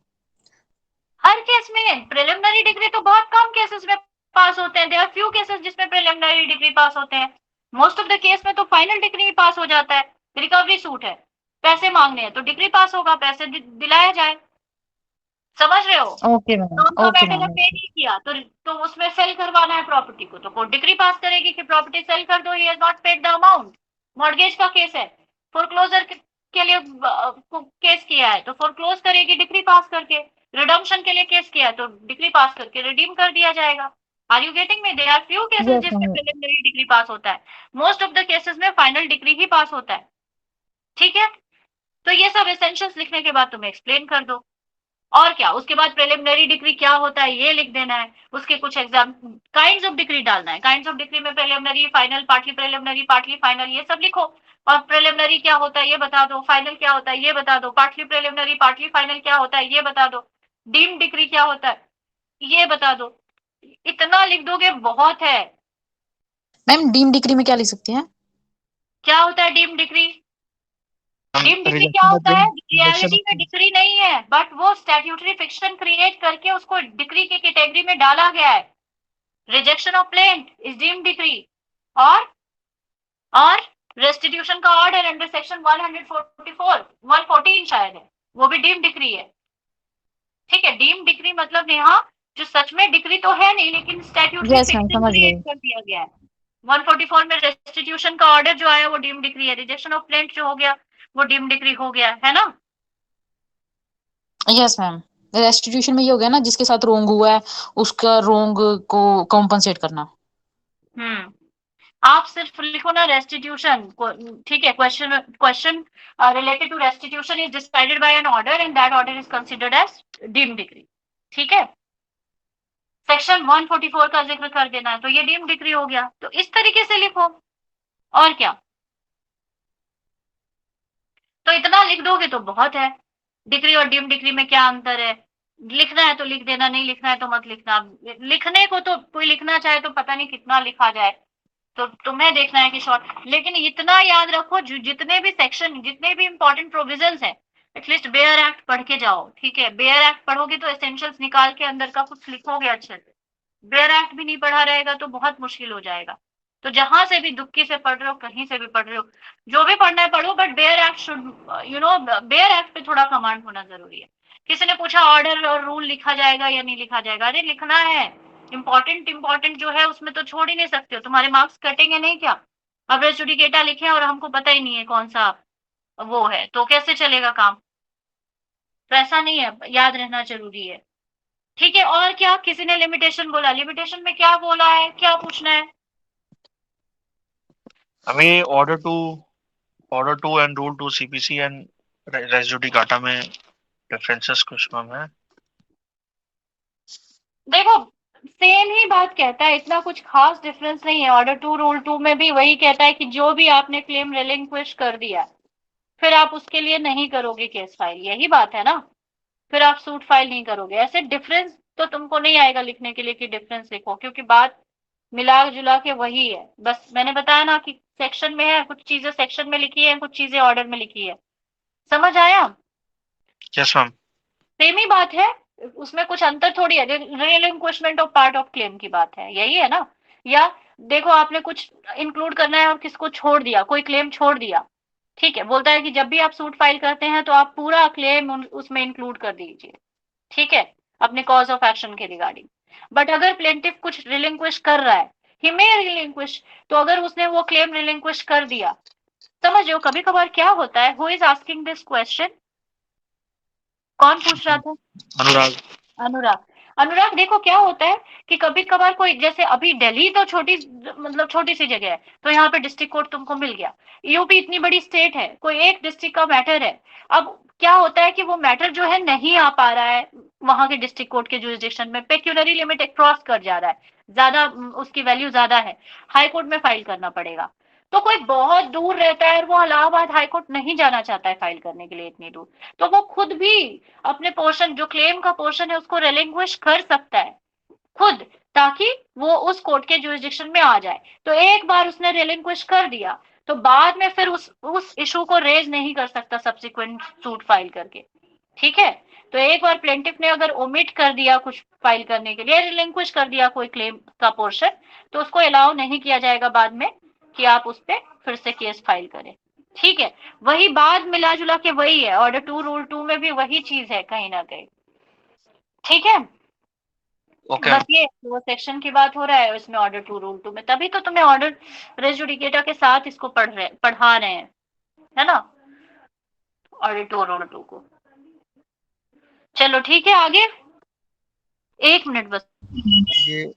हर केस में प्रिलिमिनरी डिग्री तो बहुत कम केसेस में पास होते हैं। देयर आर फ्यू केसेस जिसमें प्रिलिमिनरी डिग्री पास होते हैं। मोस्ट ऑफ द केस में तो फाइनल डिग्री ही पास हो जाता है। रिकवरी सूट है, पैसे मांगने हैं तो डिग्री पास होगा, पैसे दिलाया जाए, समझ रहे हो?
ओके मैम,
लोन का
ओके
मैटर
मैम।
पे नहीं किया तो उसमें सेल करवाना है प्रॉपर्टी को, तो कोर्ट डिग्री पास करेगी कि प्रॉपर्टी सेल कर दो, he has not paid the amount. Mortgage का केस है, फोरक्लोजर के लिए केस किया है तो फोरक्लोज करेगी डिग्री पास करके। रिडम्पशन के लिए केस किया है तो डिग्री पास करके रिडीम कर दिया जाएगा। Are you getting me? There are few cases
yes
जिसमें
मैम।
प्रिलिमिनरी डिग्री पास होता है, मोस्ट ऑफ द केसेस में फाइनल डिग्री ही पास होता है, ठीक है। तो ये सब एसेंशियल्स लिखने के बाद तुम्हें एक्सप्लेन कर दो, और क्या। उसके बाद प्रिलिमिनरी डिग्री क्या होता है ये लिख देना है। उसके कुछ एग्जाम काइंड्स ऑफ डिग्री डालना है। काइंड्स ऑफ डिग्री में preliminary, final, partly preliminary, partly final, ये सब लिखो। और प्रिलिमिनरी क्या होता है ये बता दो, फाइनल क्या होता है ये बता दो, पार्टली प्रिलिमिनरी पार्टली फाइनल क्या होता है ये बता दो, डीम्ड डिग्री क्या होता है ये बता दो। इतना लिख दोगे बहुत है।
मैम डीम डिग्री में क्या लिख सकते हैं?
क्या होता है डीम्ड डिग्री? डीम्ड डिग्री क्या होता है? रियलिटी में डिग्री नहीं है, बट वो स्टैट्यूटरी फिक्शन क्रिएट करके उसको डिग्री के कैटेगरी में डाला गया है। Rejection of plaint is deemed degree, और रेस्टिट्यूशन का ऑर्डर अंडर सेक्शन 144 114 शायद है, वो भी डीम्ड डिग्री है, ठीक है। डीम्ड डिग्री मतलब नेहा जो सच में डिग्री तो है नहीं, लेकिन स्टैट्यूटरी
यस मैम,
फिक्शन
समझ गई।
क्रिएट कर दिया गया है। 144 में रेस्टिट्यूशन का ऑर्डर जो आया वो डीम्ड डिग्री है। रिजेक्शन ऑफ प्लेंट जो हो गया वो डीम्ड डिग्री हो गया, है ना?
यस मैम, रेस्टिट्यूशन में ये हो गया ना जिसके साथ रोंग हुआ है उसका रोंग को कॉम्पनसेट करना।
आप सिर्फ लिखो ना रेस्टिट्यूशन, ठीक है। Question related to restitution is decided by an order and that order is considered as deemed degree, ठीक है। सेक्शन 144 का जिक्र कर देना है तो ये डीम्ड डिग्री हो गया। तो इस तरीके से लिखो, और क्या। तो इतना लिख दोगे तो बहुत है। डिग्री और डीम्ड डिग्री में क्या अंतर है, लिखना है तो लिख देना, नहीं लिखना है तो मत लिखना। लिखने को तो कोई लिखना चाहे तो पता नहीं कितना लिखा जाए, तो तुम्हें देखना है कि शॉर्ट। लेकिन इतना याद रखो जितने भी सेक्शन, जितने भी इंपॉर्टेंट प्रोविजंस है, एटलीस्ट बेयर एक्ट पढ़ के जाओ, ठीक है। बेयर एक्ट पढ़ोगे तो एसेंशियल्स निकाल के अंदर का कुछ लिखोगे अच्छे से। बेयर एक्ट भी नहीं पढ़ा रहेगा तो बहुत मुश्किल हो जाएगा। तो जहां से भी दुक्की से पढ़ रहे हो, कहीं से भी पढ़ रहे हो, जो भी पढ़ना है पढ़ो, but bare act should, bare act पे थोड़ा कमांड होना जरूरी है। किसी ने पूछा ऑर्डर और रूल लिखा जाएगा या नहीं लिखा जाएगा, अरे लिखना है। इम्पोर्टेंट जो है उसमें तो छोड़ ही नहीं सकते हो, तुम्हारे मार्क्स कटेंगे नहीं क्या? अब रेस जुडिकेटा लिखे और हमको पता ही नहीं है कौन सा वो है, तो कैसे चलेगा काम? तो ऐसा नहीं है, याद रहना जरूरी है। ठीक है, और क्या किसी ने लिमिटेशन बोला? लिमिटेशन में क्या बोला है, क्या पूछना है?
हमें order two and rule two CPC and res judicata में डिफरेंसेस कुछ मैम है?
देखो सेम ही बात कहता है, इतना कुछ खास डिफरेंस नहीं है। ऑर्डर टू रूल टू में भी वही कहता है कि जो भी आपने क्लेम रिलिंक्विश कर दिया फिर आप उसके लिए नहीं करोगे केस फाइल, यही बात है ना। फिर आप सूट फाइल नहीं करोगे। ऐसे डिफरेंस तो तुमको नहीं आएगा लिखने के लिए कि डिफरेंस लिखो, क्योंकि बात मिला जुला के वही है। बस मैंने बताया ना कि सेक्शन में है, कुछ चीजें सेक्शन में लिखी है, कुछ चीजें ऑर्डर में लिखी है। समझ आया?
Yes ma'am.
सेम ही बात है, उसमें कुछ अंतर थोड़ी है। रिलिंक्विशमेंट ऑफ पार्ट ऑफ क्लेम की बात है, यही है ना। या देखो आपने कुछ इंक्लूड करना है और किसको छोड़ दिया, कोई क्लेम छोड़ दिया, ठीक है, बोलता है कि जब भी आप सूट फाइल करते हैं तो आप पूरा क्लेम उसमें इंक्लूड कर दीजिए, ठीक है, अपने कॉज ऑफ एक्शन के रिगार्डिंग। बट अगर प्लेंटिफ कुछ रिलिंक्विश कर रहा है, ही मे रिलिंक्विश, तो अगर उसने वो क्लेम रिलिंक्विश कर दिया, समझ लो कभी कभार क्या होता है, who is asking this question? कौन पूछ रहा था?
अनुराग।
अनुराग। अनुराग देखो क्या होता है कि कभी कभार कोई, जैसे अभी दिल्ली तो छोटी, मतलब छोटी सी जगह है, तो यहाँ पे डिस्ट्रिक्ट कोर्ट तुमको मिल गया। यूपी इतनी बड़ी स्टेट है, कोई एक डिस्ट्रिक्ट का मैटर है। अब क्या होता है कि वो मैटर जो है नहीं आ पा रहा है वहां के डिस्ट्रिक्ट कोर्ट के जुरिस्डिक्शन में, पेक्यूलरी लिमिट क्रॉस कर जा रहा है, ज्यादा उसकी वैल्यू ज्यादा है, हाई कोर्ट में फाइल करना पड़ेगा। तो कोई बहुत दूर रहता है और वो इलाहाबाद हाई कोर्ट नहीं जाना चाहता है फाइल करने के लिए इतनी दूर, तो वो खुद भी अपने पोर्शन, जो क्लेम का पोर्शन है, उसको रिलिंक्विश कर सकता है खुद, ताकि वो उस कोर्ट के जुरिस्डिक्शन में आ जाए। तो एक बार उसने रिलिंक्विश कर दिया तो बाद में फिर उस इशू को रेज नहीं कर सकता सब्सिक्वेंट सूट फाइल करके, ठीक है। तो एक बार प्लेंटिफ ने अगर ओमिट कर दिया कुछ फाइल करने के लिए, रिलिंक्विश कर दिया कोई क्लेम का पोर्शन, तो उसको अलाउ नहीं किया जाएगा बाद में कि आप उस पर फिर से केस फाइल करें, ठीक है। वही बात मिला जुला के वही है, ऑर्डर टू रूल टू में भी वही चीज है कहीं ना कहीं, ठीक है।
ओके।
बस ये वो सेक्शन की बात हो रहा है इसमें ऑर्डर टू रूल टू में, तभी तो तुम्हें ऑर्डर रेस जुडिकेटा के साथ इसको पढ़ा रहे हैं, है ना, ऑर्डर टू रूल टू को। चलो ठीक है, आगे 1 मिनट बस।
ये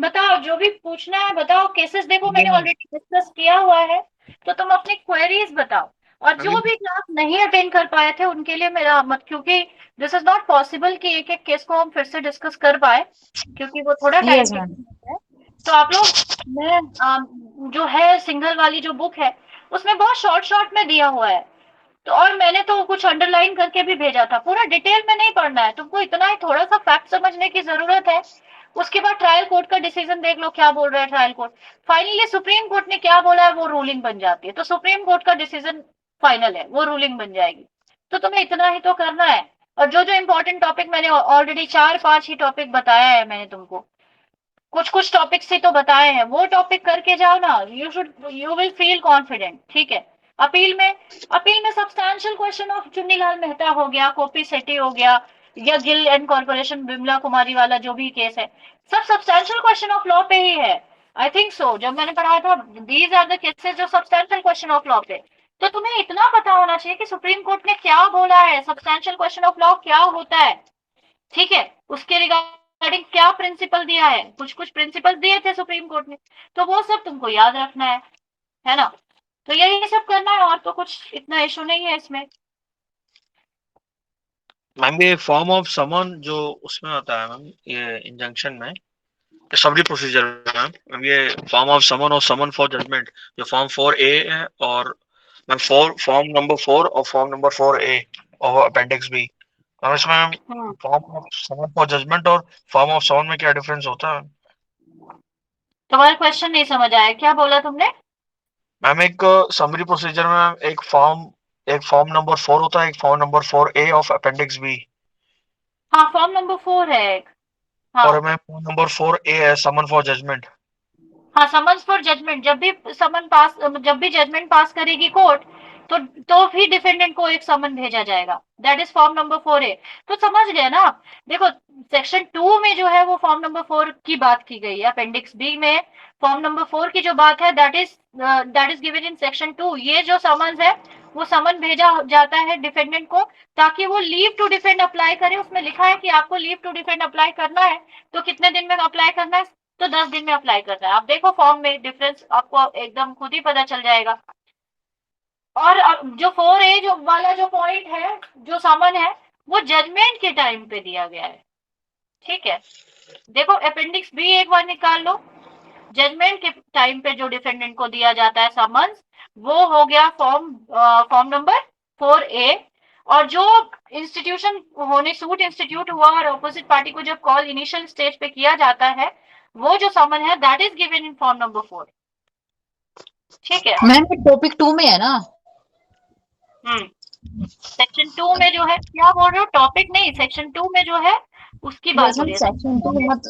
बताओ जो भी पूछना है बताओ। केसेस देखो मैंने ऑलरेडी डिस्कस किया हुआ है, तो तुम अपनी क्वेरीज बताओ। और जो भी क्लास नहीं अटेंड कर पाए थे उनके लिए मेरा मत, क्योंकि दिस इज नॉट पॉसिबल कि एक एक केस को हम फिर से डिस्कस कर पाए, क्योंकि वो थोड़ा
Yes,
टाइम
ma'am.
है। तो आप लोग, मैं जो है सिंगल वाली जो बुक है उसमें बहुत शॉर्ट शॉर्ट में दिया हुआ है, तो और मैंने तो कुछ अंडरलाइन करके भी भेजा था, पूरा डिटेल में नहीं पढ़ना है तुमको, इतना ही थोड़ा सा फैक्ट समझने की जरूरत है। उसके बाद ट्रायल कोर्ट का डिसीजन देख लो क्या बोल रहा है trial court, finally supreme court ने क्या बोला है वो रूलिंग बन जाती है, तो सुप्रीम कोर्ट का डिसीजन फाइनल है, वो रूलिंग बन जाएगी। तो तुम्हें इतना ही तो करना है। और जो जो इम्पोर्टेंट टॉपिक मैंने ऑलरेडी 4-5 ही टॉपिक बताया है मैंने तुमको, कुछ कुछ टॉपिक से तो बताए हैं, वो टॉपिक करके जाओ ना, यू विल फील कॉन्फिडेंट, ठीक है। अपील में substantial question of Chunnilal Mehta हो गया, कोपी सेठी हो गया, या गिल एंड कॉर्पोरेशन बिमला कुमारी वाला जो भी केस है, सब सब्सटैंशियल क्वेश्चन ऑफ लॉ पे ही है। आई थिंक सो, जब मैंने पढ़ाया था दीज आर द केसेस जो सब्सटैंशियल क्वेश्चन ऑफ लॉ पे। तो तुम्हें इतना पता होना चाहिए कि सुप्रीम कोर्ट ने क्या बोला है, सब्सटैंशियल क्वेश्चन ऑफ लॉ क्या होता है, ठीक है, उसके रिगार्डिंग क्या प्रिंसिपल दिया है, कुछ कुछ प्रिंसिपल दिए थे सुप्रीम कोर्ट ने, तो वो सब तुमको याद रखना है ना। तो यही सब करना है, और तो कुछ इतना इशू नहीं है इसमें।
मैम ये फॉर्म ऑफ समन जो उसमें होता है मैम, ये इंजंक्शन में सबरी प्रोसीजर मैम, ये form of summon for judgment जो फॉर्म 4A है, और मैम फॉर्म नंबर 4 और फॉर्म नंबर 4A और अपेंडिक्स बी। मैम इसमें form of summon for judgment और फॉर्म ऑफ समन में क्या डिफरेंस होता है?
तुम्हारा क्वेश्चन नहीं समझ आया, क्या बोला तुमने?
मैम एक समरी प्रोसीजर में एक फॉर्म नंबर 4 होता है, एक form number 4A of appendix B.
हाँ फॉर्म नंबर 4 है एक, हाँ
और मैं फॉर्म नंबर 4A है समन फॉर जजमेंट।
हाँ, समन्स फॉर जजमेंट, जब भी जजमेंट पास करेगी कोर्ट, तो भी डिफेंडेंट को एक समन भेजा जाएगा। That is form number 4A। तो समझ गए ना आप? देखो, सेक्शन 2 में जो है वो फॉर्म नंबर 4 की बात की गई है। अपेंडिक्स बी में फॉर्म नंबर 4 की जो बात है, that is given in section 2। ये जो समन्स है, वो समन भेजा जाता है डिफेंडेंट को, ताकि वो लीव टू डिफेंड अप्लाई करे। उसमें लिखा है कि आपको लीव टू डिफेंड अप्लाई करना है, तो कितने दिन में अप्लाई करना है? तो 10 दिन में अप्लाई करना है। आप देखो फॉर्म में डिफरेंस आपको एकदम खुद ही पता चल जाएगा। और जो 4A जो वाला जो पॉइंट है, जो समन है, वो जजमेंट के टाइम पे दिया गया है। ठीक है, देखो अपेंडिक्स बी एक बार निकाल लो। जजमेंट के टाइम पे जो डिफेंडेंट को दिया जाता है समन्स, वो हो गया फॉर्म नंबर 4A। और जो इंस्टीट्यूशन होने सूट इंस्टीट्यूट हुआ और ऑपोजिट पार्टी को जब कॉल इनिशियल स्टेज पे किया जाता है, वो जो समन है, that is given in form number 4। ठीक है
मैम टॉपिक 2 में है ना?
सेक्शन 2 में जो है, क्या बोल रहे हो? टॉपिक नहीं, सेक्शन 2 में जो है उसकी बात हो रही है।
सेक्शन 2 मत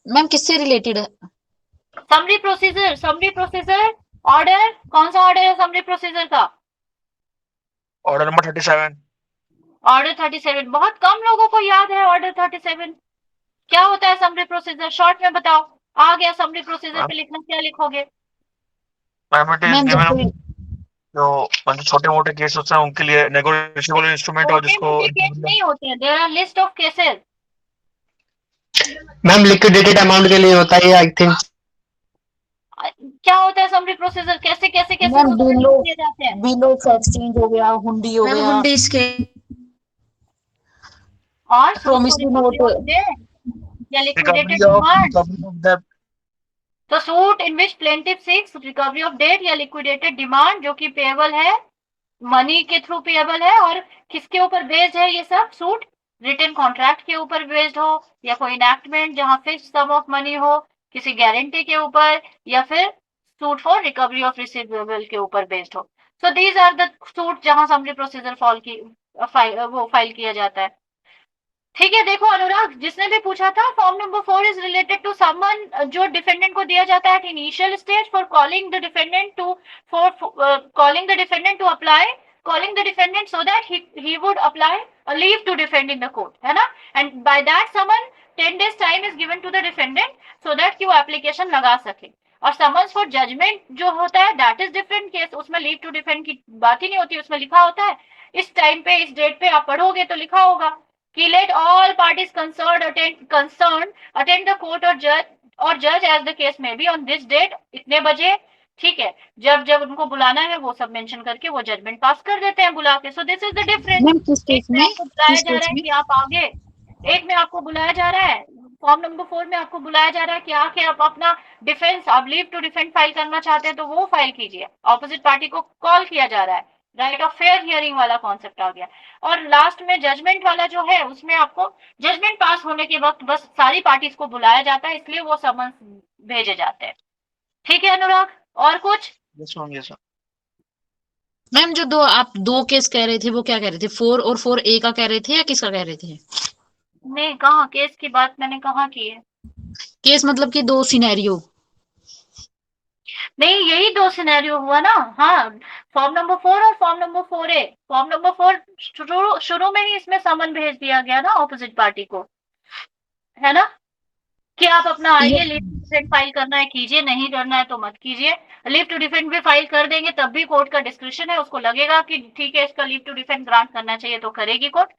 मैम किससे रिलेटेड है?
समरी प्रोसीजर ऑर्डर, कौन सा ऑर्डर है समरी प्रोसीजर का?
Order number 37।
ऑर्डर 37। बहुत कम लोगों को याद है ऑर्डर 37। क्या होता है समरी प्रोसीजर? शॉर्ट में बताओ। आ गया समरी प्रोसीजर पे लिखना, क्या लिखोगे?
Ma'am it is
ma'am
given जो मतलब छोटे मोटे केस होते हैं उनके लिए नेगोशिएबल इंस्ट्रूमेंट और जिसको
केस नहीं होते हैं, there are list of cases.
Ma'am liquidated amount के लिए होता है आई थिंक।
क्या होता है समरी प्रोसीजर? कैसे कैसे कैसे
मैम
किए जाते हैं?
बिल ऑफ एक्सचेंज हो गया, हुंडी हो
मैम
गया,
हुंडी इसके
और
promissory note,
या लिक्विडेटेड
रिकवरी ऑफ
डिमांड।
डेब्ट।
तो suit in which plaintiff seeks recovery of date या लिक्विडेटेड डिमांड, जो कि पेएबल है, मनी के थ्रू पेएबल है। और किसके ऊपर बेस्ड है ये सब सूट? रिटन कॉन्ट्रैक्ट के ऊपर बेस्ड हो, या कोई इनैक्टमेंट जहां फिक्स सम ऑफ मनी हो, किसी गारंटी के ऊपर, या फिर suit for recovery of receivable के ऊपर बेस्ड हो। So these are the suit जहां समरी प्रोसीजर फाइल किया जाता है। ठीक है, देखो अनुराग, जिसने भी पूछा था, form number 4 is related to someone जो डिफेंडेंट को दिया जाता है initial stage for calling the defendant to apply, calling the defendant so that he would apply a leave to defend in the court, है ना? And by that summon 10 days time is given to the defendant so that कि वो application लगा सके। और summons for judgment जो होता है, that is different case। उसमें leave to defend की बात ही नहीं होती, उसमें लिखा होता है इस टाइम पे, इस डेट पे। आप पढ़ोगे तो लिखा होगा कि let all parties concerned attend the court or judge as the case may be on this date, इतने बजे। ठीक है, जब जब उनको बुलाना है वो सब मेंशन करके वो जजमेंट पास कर देते हैं बुला के। सो this is the difference.
Ma'am किस केस में?
आपको बुलाया
किस
जा रहा
केस
है
में?
कि आप आगे, एक में आपको बुलाया जा रहा है, फॉर्म नंबर 4 में आपको बुलाया जा रहा है कि आके आप अपना डिफेंस, आप लीव टू डिफेंड फाइल करना चाहते हैं तो वो फाइल कीजिए। ऑपोजिट पार्टी को कॉल किया जा रहा है, राइट ऑफ फेयर हियरिंग वाला कॉन्सेप्ट आ गया। और लास्ट में जजमेंट वाला जो है, उसमें आपको जजमेंट पास होने के वक्त बस सारी पार्टीज को बुलाया जाता है, इसलिए वो समन्स भेजे जाते हैं। ठीक है अनुराग, और कुछ?
Yes ma'am, yes ma'am.
Ma'am जो आप दो केस कह रहे थे, वो क्या कह रहे थे? 4 और 4A का कह रहे थे या किसका कह रहे थे?
नहीं, कहाँ केस की बात मैंने कहाँ की है?
केस मतलब कि दो सिनेरियो।
नहीं, यही दो सिनेरियो हुआ ना। हाँ, फॉर्म नंबर 4 और form number 4A। Form number 4 शुरू में ही इसमें समन भेज दिया गया ना ऑपोजिट पार्टी को, है ना, कि आप अपना आइए, लीव टू डिफेंड फाइल करना है कीजिए, नहीं करना है तो मत कीजिए। लीव टू डिफेंड भी फाइल कर देंगे तब भी कोर्ट का डिस्क्रिप्शन है, उसको लगेगा कि ठीक है इसका लीव टू डिफेंड ग्रांट करना चाहिए तो करेगी कोर्ट,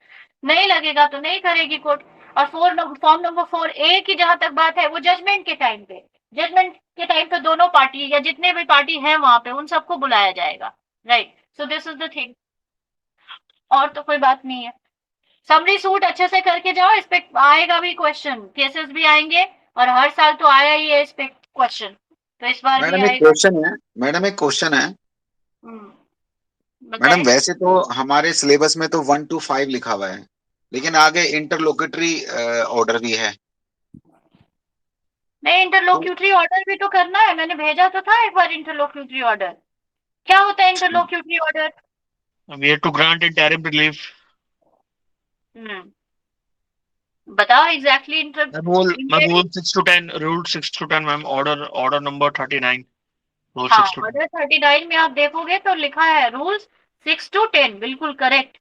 नहीं लगेगा तो नहीं करेगी कोर्ट। और फॉर्म नंबर 4A की जहां तक बात है, वो जजमेंट के टाइम पे दोनों पार्टी या जितने भी पार्टी हैं वहां पे उन सबको बुलाया जाएगा, right? So this is the thing, और तो कोई बात नहीं है। समरी सूट अच्छे से करके जाओ, इस पे आएगा भी क्वेश्चन, केसेस भी आएंगे, और हर साल तो आया ही है इस पे क्वेश्चन, तो इस बार भी
मैडम एक
आएगा।
क्वेश्चन है, मैडम एक क्वेश्चन है। मैडम
बताइए।
वैसे तो हमारे सिलेबस में तो 1 to 5 लिखा हुआ है, लेकिन आगे इंटरलोकेटरी ऑर्डर भी है।
नहीं, इंटरलोक्यूटरी ऑर्डर भी तो करना है, मैंने भेजा तो था एक बार इंटरलोक्यूटरी ऑर्डर। क्या होता है interlocutory order?
We have to grant interim relief.
बताओ exactly inter
rule 6 to 10 rule 6 to 10 ma'am order number 39 rule
हाँ
6 to 10
ऑर्डर 39 में आप देखोगे तो लिखा है रूल्स 6 to 10, बिल्कुल करेक्ट।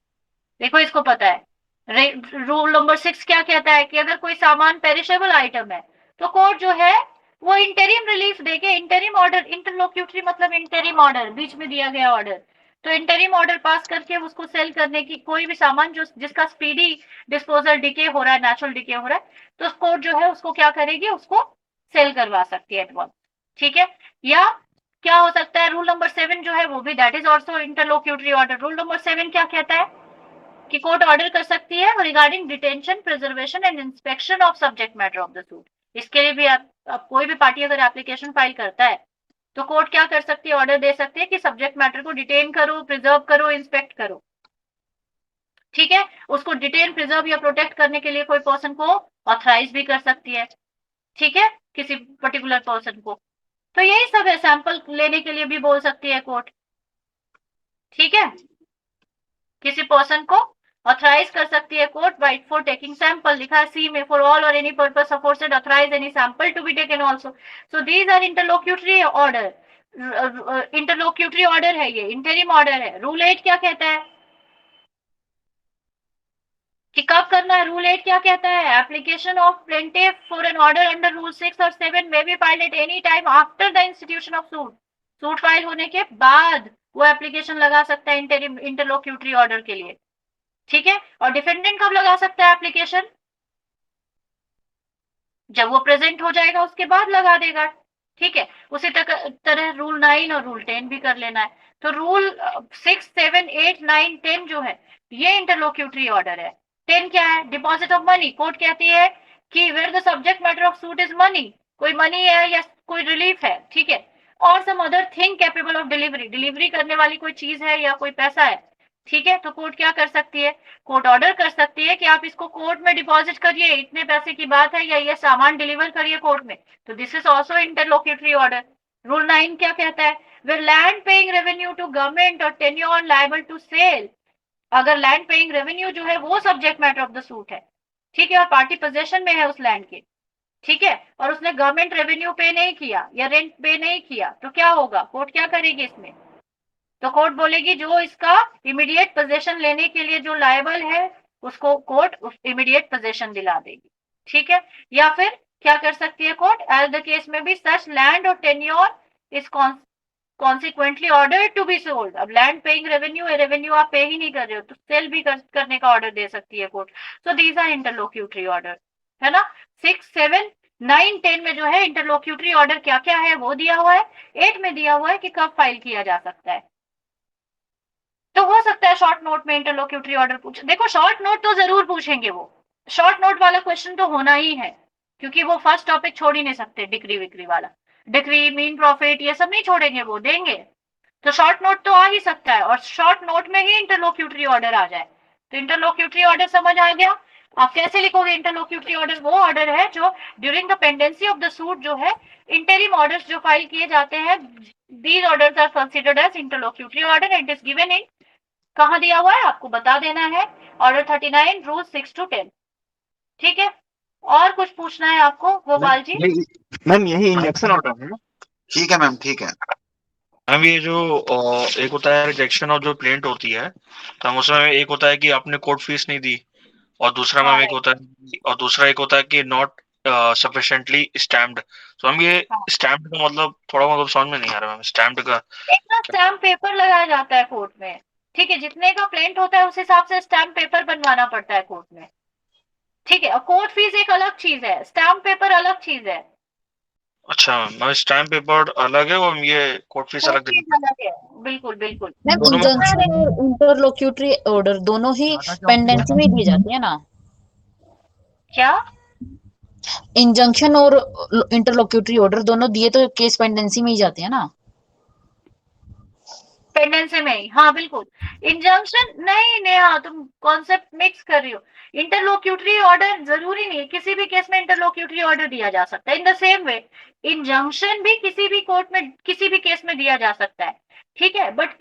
देखो इसको पता है। रूल नंबर 6 क्या कहता है कि अगर कोई सामान पेरिशेबल आइटम है तो कोर्ट जो है वो इंटरिम रिलीफ देके, इंटरिम ऑर्डर, इंटरलोक्यूटरी मतलब इंटरिम ऑर्डर, बीच में दिया गया ऑर्डर, तो इंटरिम ऑर्डर पास करके उसको सेल करने की, कोई भी सामान जो जिसका स्पीडी डिस्पोजल डिके हो रहा है, नेचुरल डिके हो रहा है, तो कोर्ट जो है उसको क्या करेगी, उसको सेल करवा सकती है एट वंस। ठीक है। या क्या हो सकता है, रूल नंबर 7 जो है वो भी that is also interlocutory order. Rule number 7 क्या कहता है कि कोर्ट ऑर्डर कर सकती है regarding detention, preservation and inspection of subject matter of the suit. इसके लिए भी आप कोई भी पार्टी अगर एप्लीकेशन फाइल करता है तो कोर्ट क्या कर सकती है, ऑर्डर दे सकती है कि सब्जेक्ट मैटर को डिटेन करो, प्रिजर्व करो, इंस्पेक्ट करो। ठीक है। उसको डिटेन, प्रिजर्व या प्रोटेक्ट करने के लिए कोई पर्सन को ऑथराइज भी कर सकती है। ठीक है, किसी पर्टिकुलर पर्सन को। तो यही सब है, सैंपल लेने के लिए भी बोल सकती है कोर्ट। ठीक है, किसी पर्सन को ऑथराइज कर सकती है court bite for taking sample, लिखा है सी में, फॉर ऑल और any purpose aforesaid authorise any sample to be taken also. So these are interlocutory order. Interlocutory order है ये, इंटरिम ऑर्डर है। रूल 8 क्या कहता है कि कब करना है? रूल 8 क्या कहता है, application of plaintiff for an order under rule 6 और 7 may be filed at any time after the institution of suit. Suit file होने के बाद वो एप्लीकेशन लगा सकता है इंटरिम इंटरलोक्यूटरी ऑर्डर के लिए। ठीक है। और डिफेंडेंट कब लगा सकता है एप्लीकेशन? जब वो प्रेजेंट हो जाएगा उसके बाद लगा देगा। ठीक है। उसी तरह रूल 9 और रूल 10 भी कर लेना है। तो रूल 6, 7, 8, 9, 10 जो है ये इंटरलोक्यूटरी ऑर्डर है। 10 क्या है? Deposit of money. कोर्ट कहती है कि where the subject matter of suit is money, कोई मनी है या कोई रिलीफ है, ठीक है, और some other thing capable of delivery, delivery करने वाली कोई चीज है या कोई पैसा है। ठीक है। तो कोर्ट क्या कर सकती है? कोर्ट ऑर्डर कर सकती है कि आप इसको कोर्ट में डिपॉजिट करिए, इतने पैसे की बात है, या ये सामान डिलीवर करिए कोर्ट में। तो this is also interlocutory order. Rule 9 क्या कहता है? Where land paying revenue to government और टेन्योर लायबल टू सेल, अगर लैंड पेइंग रेवेन्यू जो है वो subject matter of the suit है, ठीक है, और पार्टी पोजेशन में है उस लैंड के, ठीक है, और उसने गवर्नमेंट रेवेन्यू पे नहीं किया या रेंट पे नहीं किया, तो क्या होगा? कोर्ट क्या करेगी इसमें? तो कोर्ट बोलेगी जो इसका इमीडिएट पोजेशन लेने के लिए जो लायबल है उसको कोर्ट उस इमीडिएट पोजेशन दिला देगी। ठीक है। या फिर क्या कर सकती है कोर्ट? एज द केस में भी सच लैंड और tenure is consequently order to be sold. अब लैंड पेइंग रेवेन्यू है, रेवेन्यू आप पे ही नहीं कर रहे हो तो सेल भी करने का ऑर्डर दे सकती है court. So these are interlocutory order, है ना। 6, 7, 9, 10 में जो है इंटरलोक्यूटरी ऑर्डर क्या क्या है वो दिया हुआ है। 8 में दिया हुआ है कि कब फाइल किया जा सकता है। तो हो सकता है शॉर्ट नोट में इंटरलोक्यूटरी ऑर्डर पूछ, देखो शॉर्ट नोट तो जरूर पूछेंगे, वो शॉर्ट नोट वाला क्वेश्चन तो होना ही है, क्योंकि वो फर्स्ट टॉपिक छोड़ ही नहीं सकते, डिक्री विक्री वाला, डिक्री मीन प्रॉफिट ये सब नहीं छोड़ेंगे, वो देंगे। तो शॉर्ट नोट तो आ ही सकता है, और शॉर्ट नोट में ही इंटरलोक्यूटरी ऑर्डर आ जाए। तो इंटरलोक्यूटरी ऑर्डर समझ आ गया। आप कैसे लिखोगे इंटरलोक्यूटरी ऑर्डर? वो ऑर्डर है जो during the pendency of the suit जो है इंटरिम ऑर्डर्स जो फाइल किए जाते हैं, these orders are considered as interlocutory order and is given in, कहाँ दिया हुआ है आपको बता देना है, ऑर्डर 39 रूल 6 to 10। ठीक है। और कुछ पूछना है आपको गोपाल जी?
मैम यही इंजेक्शन ऑर्डर है ना?
ठीक है मैम, ठीक है
मैम। ये जो एक होता है रिजेक्शन ऑफ जो प्लेंट होती है, तो हम उसमें एक होता है कि आपने कोर्ट फीस नहीं दी, और दूसरा मैम एक होता है, और दूसरा एक होता है कि नॉट सफिशिएंटली स्टैम्प्ड। तो हम ये स्टैम्प्ड का मतलब थोड़ा मतलब समझ में नहीं आ रहा मैम, स्टैम्प्ड का।
एक स्टैम्प पेपर लगाया जाता है कोर्ट में, ठीक है, जितने का प्लेंट होता है उस हिसाब से स्टैम्प पेपर बनवाना पड़ता है कोर्ट में। ठीक है। और कोर्ट फीस एक अलग चीज है, स्टैम्प पेपर अलग चीज है।
अच्छा मैम, स्टैम्प पेपर अलग है और ये कोर्ट फीस अलग
अलग है, बिल्कुल बिल्कुल।
मैम इंजंक्शन और इंटरलोक्यूटरी ऑर्डर दोनों ही पेंडेंसी में दी जाती है ना?
क्या?
इंजंक्शन और इंटरलोक्यूटरी ऑर्डर दोनों दिए तो केस पेंडेंसी में ही जाते हैं ना?
पेंडेंसी में ही, हाँ बिल्कुल। इंजंक्शन नहीं, नेहा तुम कॉन्सेप्ट मिक्स कर रही हो। इंटरलोक्यूटरी ऑर्डर जरूरी नहीं है, किसी भी केस में इंटरलोक्यूटरी ऑर्डर दिया जा सकता है। इन द सेम वे इंजंक्शन भी किसी भी कोर्ट में किसी भी केस में दिया जा सकता है, ठीक है, बट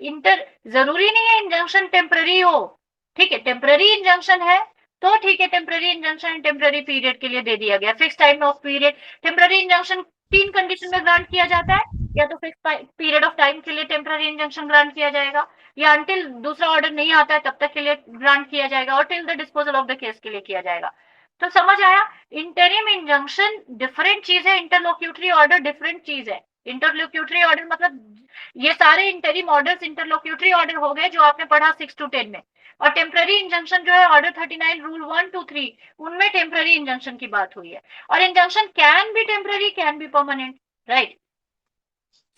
जरूरी नहीं है इंजंक्शन टेम्पररी हो। ठीक है, टेम्पररी इंजंक्शन है तो ठीक है, टेम्पररी इंजंक्शन टेम्पररी पीरियड के लिए दे दिया गया, fix time of period. Temporary injunction 3 condition में ग्रांट किया जाता है, या तो फिक्स पीरियड ऑफ टाइम के लिए टेम्पररी इंजंक्शन ग्रांट किया जाएगा, या अंटिल दूसरा ऑर्डर नहीं आता है तब तक के लिए ग्रांट किया जाएगा, और till the disposal of the case के लिए किया जाएगा। तो समझ आया? इंटरिम इंजंक्शन डिफरेंट चीज है, इंटरलोक्यूटरी ऑर्डर डिफरेंट चीज है। इंटरलोक्यूटरी ऑर्डर मतलब ये सारे इंटरिम ऑर्डर्स इंटरलोक्यूटरी ऑर्डर हो गए जो आपने पढ़ा 6 to 10 में, और टेम्पररी इंजंक्शन जो है ऑर्डर 39 रूल 1 to 3 उनमें टेम्पररी इंजंक्शन की बात हुई है। और injunction can be temporary, can be permanent, right?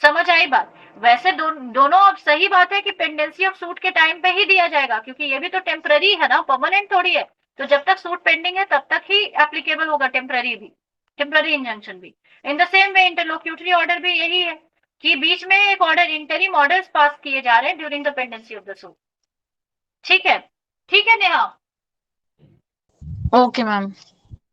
समझ आई बात? वैसे दोनों अब सही बात है कि पेंडेंसी ऑफ सूट के टाइम पे ही दिया जाएगा, क्योंकि ये भी तो टेम्पररी है ना, परमानेंट थोड़ी है। तो जब तक सूट पेंडिंग है तब तक ही एप्लीकेबल होगा टेम्पररी भी, टेम्पररी इंजंक्शन भी। In the same way interlocutory order भी यही है कि बीच में एक ऑर्डर, इंटरिम ऑर्डर्स पास किए जा रहे हैं during the pendency of the suit. ठीक है? ठीक है Neha?
Okay ma'am.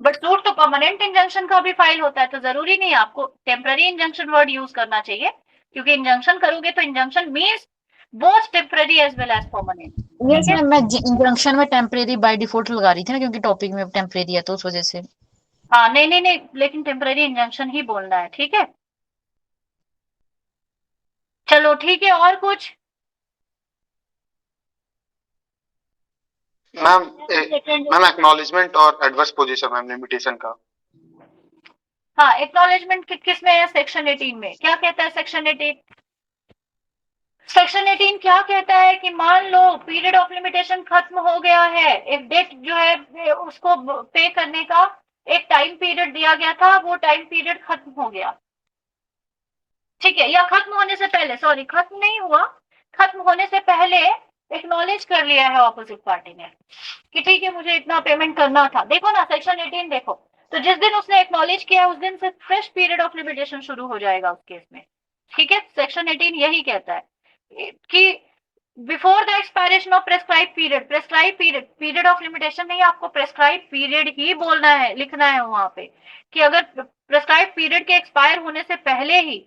But suit तो परमानेंट इंजंक्शन का भी फाइल होता है, तो जरूरी नहीं है आपको टेम्पररी इंजंक्शन वर्ड यूज करना चाहिए, क्योंकि इंजंक्शन करोगे तो injunction means both temporary as well as permanent.
Yes ma'am, मैं इंजंक्शन में टेम्परेरी बाय डिफॉल्ट लगा रही थी ना, क्योंकि टॉपिक में टेम्परेरी है तो उस वजह से।
हाँ, नहीं नहीं नहीं, लेकिन टेम्पररी इंजंक्शन ही बोलना है, ठीक है? चलो ठीक है, और कुछ?
मैम एक्नॉलेजमेंट और एडवर्स पोजीशन मैम लिमिटेशन का।
हाँ, एक्नॉलेजमेंट किस में है? सेक्शन 18 में। क्या कहता है सेक्शन 18? सेक्शन 18 क्या कहता है कि मान लो पीरियड ऑफ लिमिटेशन खत्म हो गया है, एक डेट जो है उसको पे करने का एक टाइम पीरियड दिया गया था, वो टाइम पीरियड खत्म हो गया, ठीक है? या खत्म होने से पहले, सॉरी खत्म नहीं हुआ, खत्म होने से पहले एक्नॉलेज कर लिया है ऑपोजिट पार्टी ने कि ठीक है मुझे इतना पेमेंट करना था। देखो ना सेक्शन 18 देखो, तो जिस दिन उसने एक्नॉलेज किया उस दिन से फ्रेश पीरियड ऑफ लिमिटेशन शुरू हो जाएगा उस केस में, ठीक है? सेक्शन 18 यही कहता है कि before the expiration of prescribe period, prescribe period, period of limitation नहीं, आपको प्रेस्क्राइब पीरियड ही बोलना है, लिखना है वहां पे कि अगर प्रेस्क्राइब पीरियड के एक्सपायर होने से पहले ही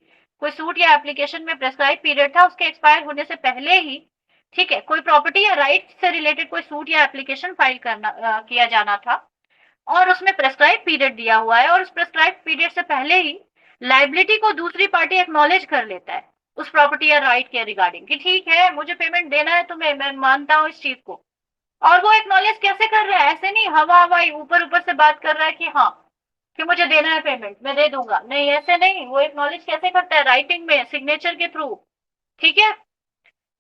कोई सूट या एप्लीकेशन में प्रेस्क्राइब पीरियड था, उसके एक्सपायर होने से पहले ही, ठीक है, कोई प्रॉपर्टी या राइट से रिलेटेड कोई सूट या एप्लीकेशन फाइल किया जाना था और उसमें प्रेस्क्राइब पीरियड दिया हुआ है, और उस प्रेस्क्राइब पीरियड से पहले ही लाइबिलिटी को दूसरी पार्टी एक्नॉलेज कर लेता है उस प्रॉपर्टी या राइट के रिगार्डिंग कि ठीक है मुझे पेमेंट देना है तुम्हें, मैं मानता हूँ इस चीज को। और वो एक्नॉलेज कैसे कर रहा है? ऐसे नहीं हवा हवाई ऊपर ऊपर से बात कर रहा है कि हाँ कि मुझे देना है पेमेंट, मैं दे दूंगा, नहीं ऐसे नहीं। वो एक्नॉलेज कैसे करता है? राइटिंग में, सिग्नेचर के थ्रू, ठीक है?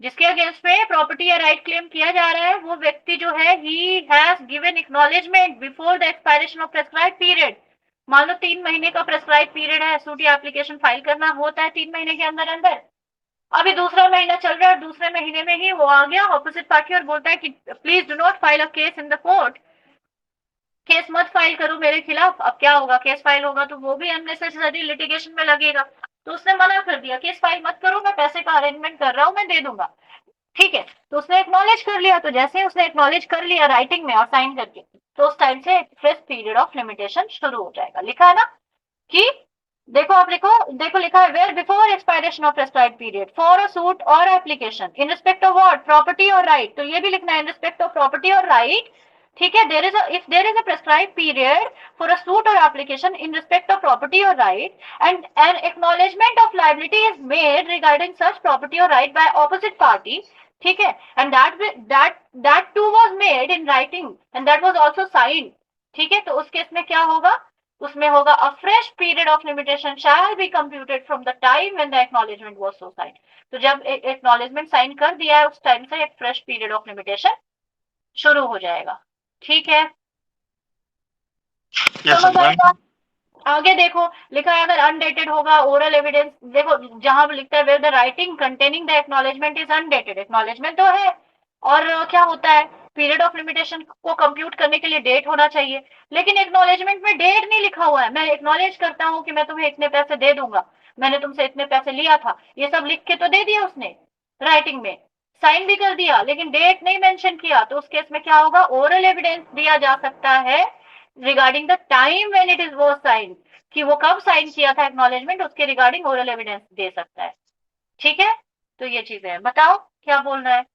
जिसके अगेंस्ट में प्रॉपर्टी या राइट क्लेम किया जा रहा है वो व्यक्ति जो है he has given acknowledgement before the expiration of prescribe period. मान लो 3 महीने का प्रेस्क्राइब पीरियड है, सूट या एप्लीकेशन फाइल करना होता है 3 महीने के अंदर अंदर। अभी दूसरा महीना चल रहा है, दूसरे महीने में ही वो आ गया ऑपोजिट पार्टी और बोलता है कि please do not file a case in the court, case मत फाइल करो मेरे खिलाफ। अब क्या होगा? केस फाइल होगा तो वो भी अननेसेसरी लिटिगेशन में लगेगा, तो उसने मना कर दिया केस फाइल मत करो, मैं पैसे का अरेंजमेंट कर रहा हूं, मैं दे दूंगा, ठीक है? तो उसने एक्नॉलेज कर लिया, तो जैसे ही उसने एक्नॉलेज कर लिया राइटिंग में और साइन करके, तो उस टाइम से फ्रेश पीरियड ऑफ लिमिटेशन शुरू हो जाएगा। लिखा है ना कि देखो, आप लिखो, देखो लिखा है where before expiration of prescribed period for a suit और application in respect of what? Property और राइट। तो ये भी लिखना है इन रिस्पेक्ट ऑफ प्रॉपर्टी और राइट, ठीक है? There is if there is a prescribed period for a suit और application in respect of property और right and an acknowledgement of liability is made regarding such property और right by opposite party, ठीक है? And that too was made in writing and that was also signed, ठीक है? तो उस case में क्या होगा? उसमें होगा अ fresh period of limitation shall be computed from the time when the acknowledgement was so signed. तो जब एक्नॉलेजमेंट साइन कर दिया है उस टाइम से एक फ्रेश पीरियड ऑफ लिमिटेशन शुरू हो जाएगा, ठीक है? समझ आएगा? आगे देखो लिखा है अगर अनडेटेड होगा ओरल एविडेंस, देखो जहां लिखता है where the writing containing the acknowledgement is undated, acknowledgement तो है, और क्या होता है पीरियड ऑफ लिमिटेशन को कंप्यूट करने के लिए डेट होना चाहिए, लेकिन एक्नॉलेजमेंट में डेट नहीं लिखा हुआ है। मैं एक्नॉलेज करता हूं कि मैं तुम्हें इतने पैसे दे दूंगा, मैंने तुमसे इतने पैसे लिया था, ये सब लिख के तो दे दिया उसने राइटिंग में, साइन भी कर दिया, लेकिन डेट नहीं मेंशन किया। तो उस केस में क्या होगा? ओरल एविडेंस दिया जा सकता है regarding the time when it is was sign, कि वो कब साइन किया था एक्नॉलेजमेंट, उसके रिगार्डिंग ओरल एविडेंस दे सकता है, ठीक है? तो ये चीजें हैं, बताओ क्या बोलना है?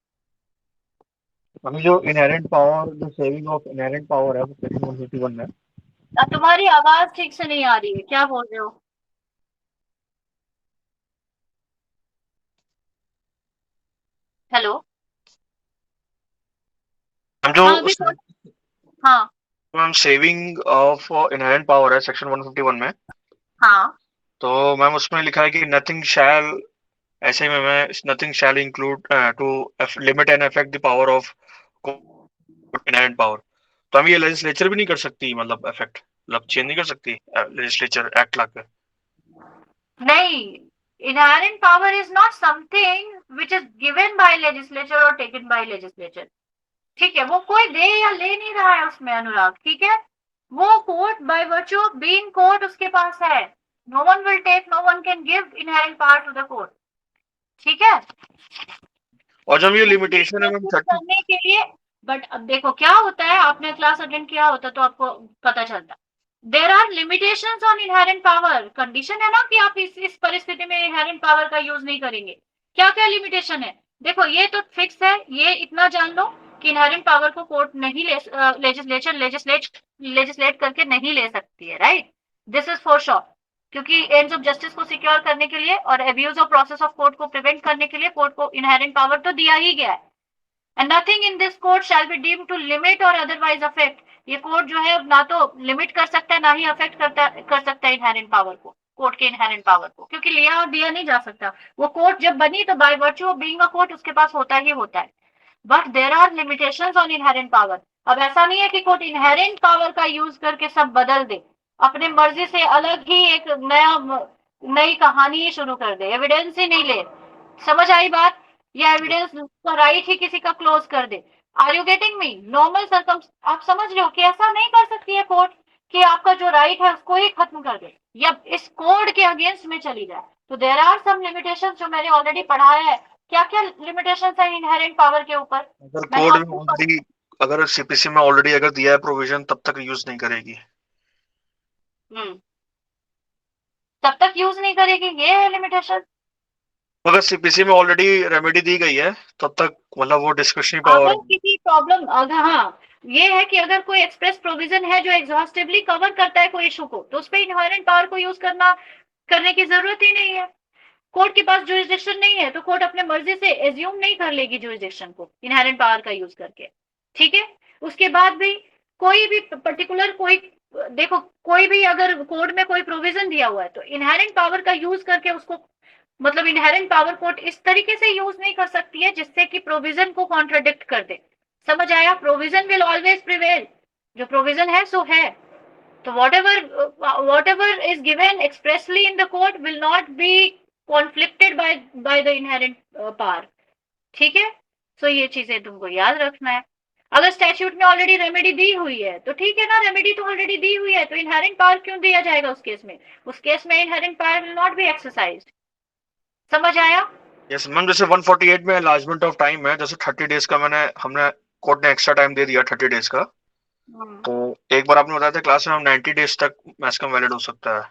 अभी जो इनहेरेंट पावर, जो सेविंग ऑफ इनहेरेंट पावर है वो सेक्शन 151 में।
तुम्हारी आवाज ठीक से नहीं आ रही है, क्या बोल रहे हो? हेलो।
हम जो
हाँ, अभी हाँ
ma'am saving of inherent power है सेक्शन 151 में,
हाँ
तो मैम उसमें लिखा है कि नथिंग शैल, ऐसे ही में मैं nothing shall include to limit and affect the power of inherent power. तो हम ये लेजिस्लेचर भी नहीं कर सकती, मतलब अफेक्ट, मतलब चेंज नहीं कर सकती लेजिस्लेचर एक्ट ला के?
नहीं, inherent power is not something which is given by legislature or taken by legislature. ठीक है, वो कोई दे या ले नहीं रहा है उसमें अनुराग, ठीक है? वो court by virtue of being court उसके पास है। No one will take, no one can give inherent power to the court, ठीक है?
और जब ये लिमिटेशन है मैम
करने के लिए, बट अब देखो क्या होता है, आपने क्लास अटेंड किया होता तो आपको पता चलता। There are limitations on inherent power. Condition है ना कि आप इस परिस्थिति में इनहेरेंट पावर का यूज नहीं करेंगे। क्या क्या लिमिटेशन है? देखो ये तो फिक्स है, ये इतना जान लो कि इनहेरेंट पावर को कोर्ट नहीं लेजिस्लेचर लेजिस्लेट करके नहीं ले सकती है, right? This is for sure, क्योंकि एंड्स ऑफ जस्टिस को सिक्योर करने के लिए और abuse of process of court को प्रिवेंट करने के लिए कोर्ट को इनहेरेंट पावर तो दिया ही गया है। And nothing in this code shall be deemed to limit or otherwise affect. ये कोर्ट जो है ना तो लिमिट कर सकता है ना ही अफेक्ट कर सकता है इनहेरेंट पावर को, कोर्ट के इनहेरेंट पावर को, क्योंकि लिया और दिया नहीं जा सकता। वो कोर्ट जब बनी तो by virtue of being a court उसके पास होता ही होता है। But there are limitations on inherent power. अब ऐसा नहीं है कि कोर्ट इनहेरेंट पावर का यूज करके सब बदल दे, अपने मर्जी से अलग ही एक नई कहानी ही शुरू कर दे, एविडेंस ही नहीं ले। समझ आई बात? या एविडेंस का राइट ही किसी का क्लोज कर दे। Are you getting me? Normal सरकम आप समझ रहे हो कि ऐसा नहीं कर सकती है कोर्ट कि आपका जो राइट है उसको ही खत्म कर दे या इस कोड के अगेंस्ट में चली जाए। तो देयर आर सम लिमिटेशंस जो मैंने ऑलरेडी पढ़ाया है। क्या क्या लिमिटेशंस है इनहेरेंट पावर के ऊपर?
अगर कोड में ऑलरेडी, अगर सीपीसी में ऑलरेडी अगर दिया है प्रोविजन, तब तक यूज नहीं करेगी।
तब तक यूज नहीं करेगी, ये है लिमिटेशन।
अगर सीपीसी में ऑलरेडी रेमेडी दी गई है तब तक, मतलब वो डिस्कशनरी पावर।
अगर किसी प्रॉब्लम, अगर हाँ ये है कि अगर कोई एक्सप्रेस प्रोविजन है जो एग्जॉस्टिवली कवर करता है कोई इशू को, तो उस पर इनहेरेंट पावर को यूज करने की जरूरत ही नहीं है। कोर्ट के पास जुरिसडिक्शन नहीं है तो कोर्ट अपने मर्जी से एज्यूम नहीं कर लेगी जुरिसडिक्शन को इनहेरेंट पावर का यूज करके, ठीक है? उसके बाद भी कोई भी पर्टिकुलर देखो कोई भी अगर कोड में कोई प्रोविजन दिया हुआ है तो इनहेरेंट पावर का यूज करके उसको, मतलब इनहेरेंट पावर कोर्ट इस तरीके से यूज नहीं कर सकती है जिससे कि प्रोविजन को कॉन्ट्राडिक्ट कर दे। समझ आया? प्रोविजन विल ऑलवेज प्रिवेल, जो प्रोविजन है सो है। तो whatever is given expressly in the court will not be conflicted by the inherent power, ठीक है? सो ये चीजें तुमको याद रखना है। अगर स्टैट्यूट में ऑलरेडी रेमेडी दी हुई है तो ठीक है ना, रेमेडी तो ऑलरेडी दी हुई है तो इनहेरेंट पावर क्यों दिया जाएगा उस केस में? उस केस में inherent power will not be exercised. समझ आया?
यस मैम, जैसे 148 में एनलार्जमेंट ऑफ टाइम है, जैसे 30 डेज का हमने कोर्ट ने एक्स्ट्रा टाइम दे दिया 30 डेज का। तो एक बार आपने बताया था क्लास में, हम 90 डेज तक मैक्सिमम वैलिड हो सकता है।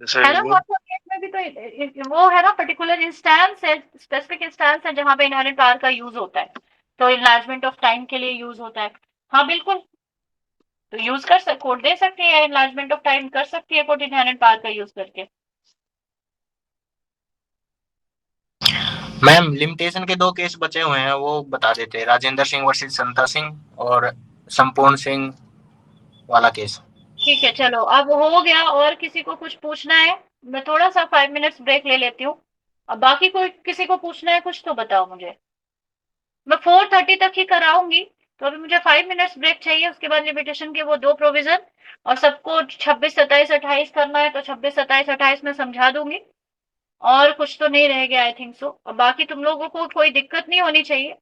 जैसे
है ना, 148 में भी तो वो है ना पर्टिकुलर इंस्टेंस है, स्पेसिफिक इंस्टेंस है जहां पे इनहेरेंट पावर का यूज होता है, तो इनलार्जमेंट ऑफ टाइम के लिए यूज होता है। हाँ बिल्कुल, तो यूज कोर्ट दे सकती है, इनलार्जमेंट ऑफ टाइम कर सकती है कोर्ट इनहेरेंट पावर का यूज करके।
मैम लिमिटेशन के 2 केस बचे हुए हैं, वो बता देते। राजेंद्र सिंह वर्सेस संता सिंह और संपूर्ण सिंह वाला केस।
ठीक है, चलो अब हो गया। और किसी को कुछ पूछना है? मैं थोड़ा सा 5 मिनट्स ब्रेक ले लेती हूँ। अब बाकी कोई किसी को पूछना है कुछ तो बताओ मुझे। मैं 4:30 तक ही कराऊंगी, तो अभी मुझे 5 मिनट्स ब्रेक चाहिए। उसके बाद लिमिटेशन के वो 2 प्रोविजन और सबको 26, 27, 28 करना है तो 26, 27, 28 में समझा दूंगी। और कुछ तो नहीं रह गया आई थिंक सो। और बाकी तुम लोगों को कोई दिक्कत नहीं होनी चाहिए।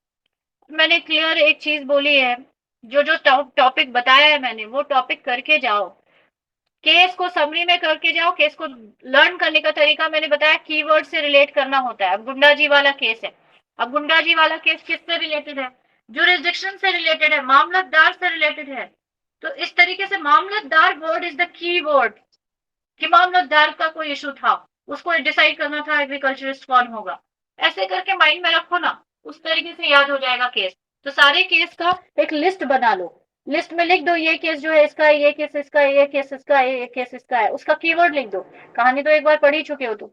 मैंने क्लियर एक चीज बोली है, जो टॉपिक बताया है मैंने वो टॉपिक करके जाओ। केस को समरी में करके जाओ। केस को लर्न करने का तरीका मैंने बताया, कीवर्ड से रिलेट करना होता है। अब गुंडा जी वाला केस है, अब गुंडा जी वाला केस किससे रिलेटेड है? जुरिसडिक्शन से रिलेटेड है, मामलतदार से रिलेटेड है। तो इस तरीके से Mamlatdar word is the key word, कि मामलतदार का कोई इशू था, उसको डिसाइड करना था एग्रीकल्चरिस्ट कौन होगा। ऐसे करके माइंड में रखो ना, उस तरीके से याद हो जाएगा केस। तो सारे केस का एक लिस्ट बना लो, लिस्ट में लिख दो ये केस जो है इसका, ये केस इसका, ये केस इसका, ये केस इसका है, उसका कीवर्ड लिख दो। कहानी तो एक बार पढ़ ही चुके हो तुम,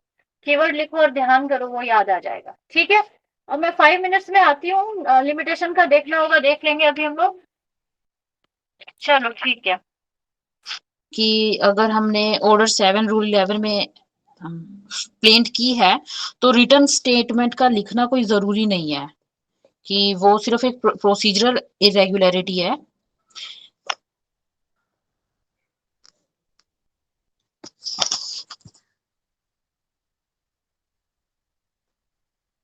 कीवर्ड लिखो और ध्यान करो, वो याद आ जाएगा। ठीक है, अब मैं 5 मिनट्स में आती हूँ, लिमिटेशन का देखना होगा, देख लेंगे अभी हम लोग। चलो ठीक है।
कि अगर हमने ऑर्डर 7 रूल 11 में प्लेंट की है तो रिटर्न स्टेटमेंट का लिखना कोई जरूरी नहीं है, कि वो सिर्फ एक प्रोसीजरल इरेगुलरिटी है।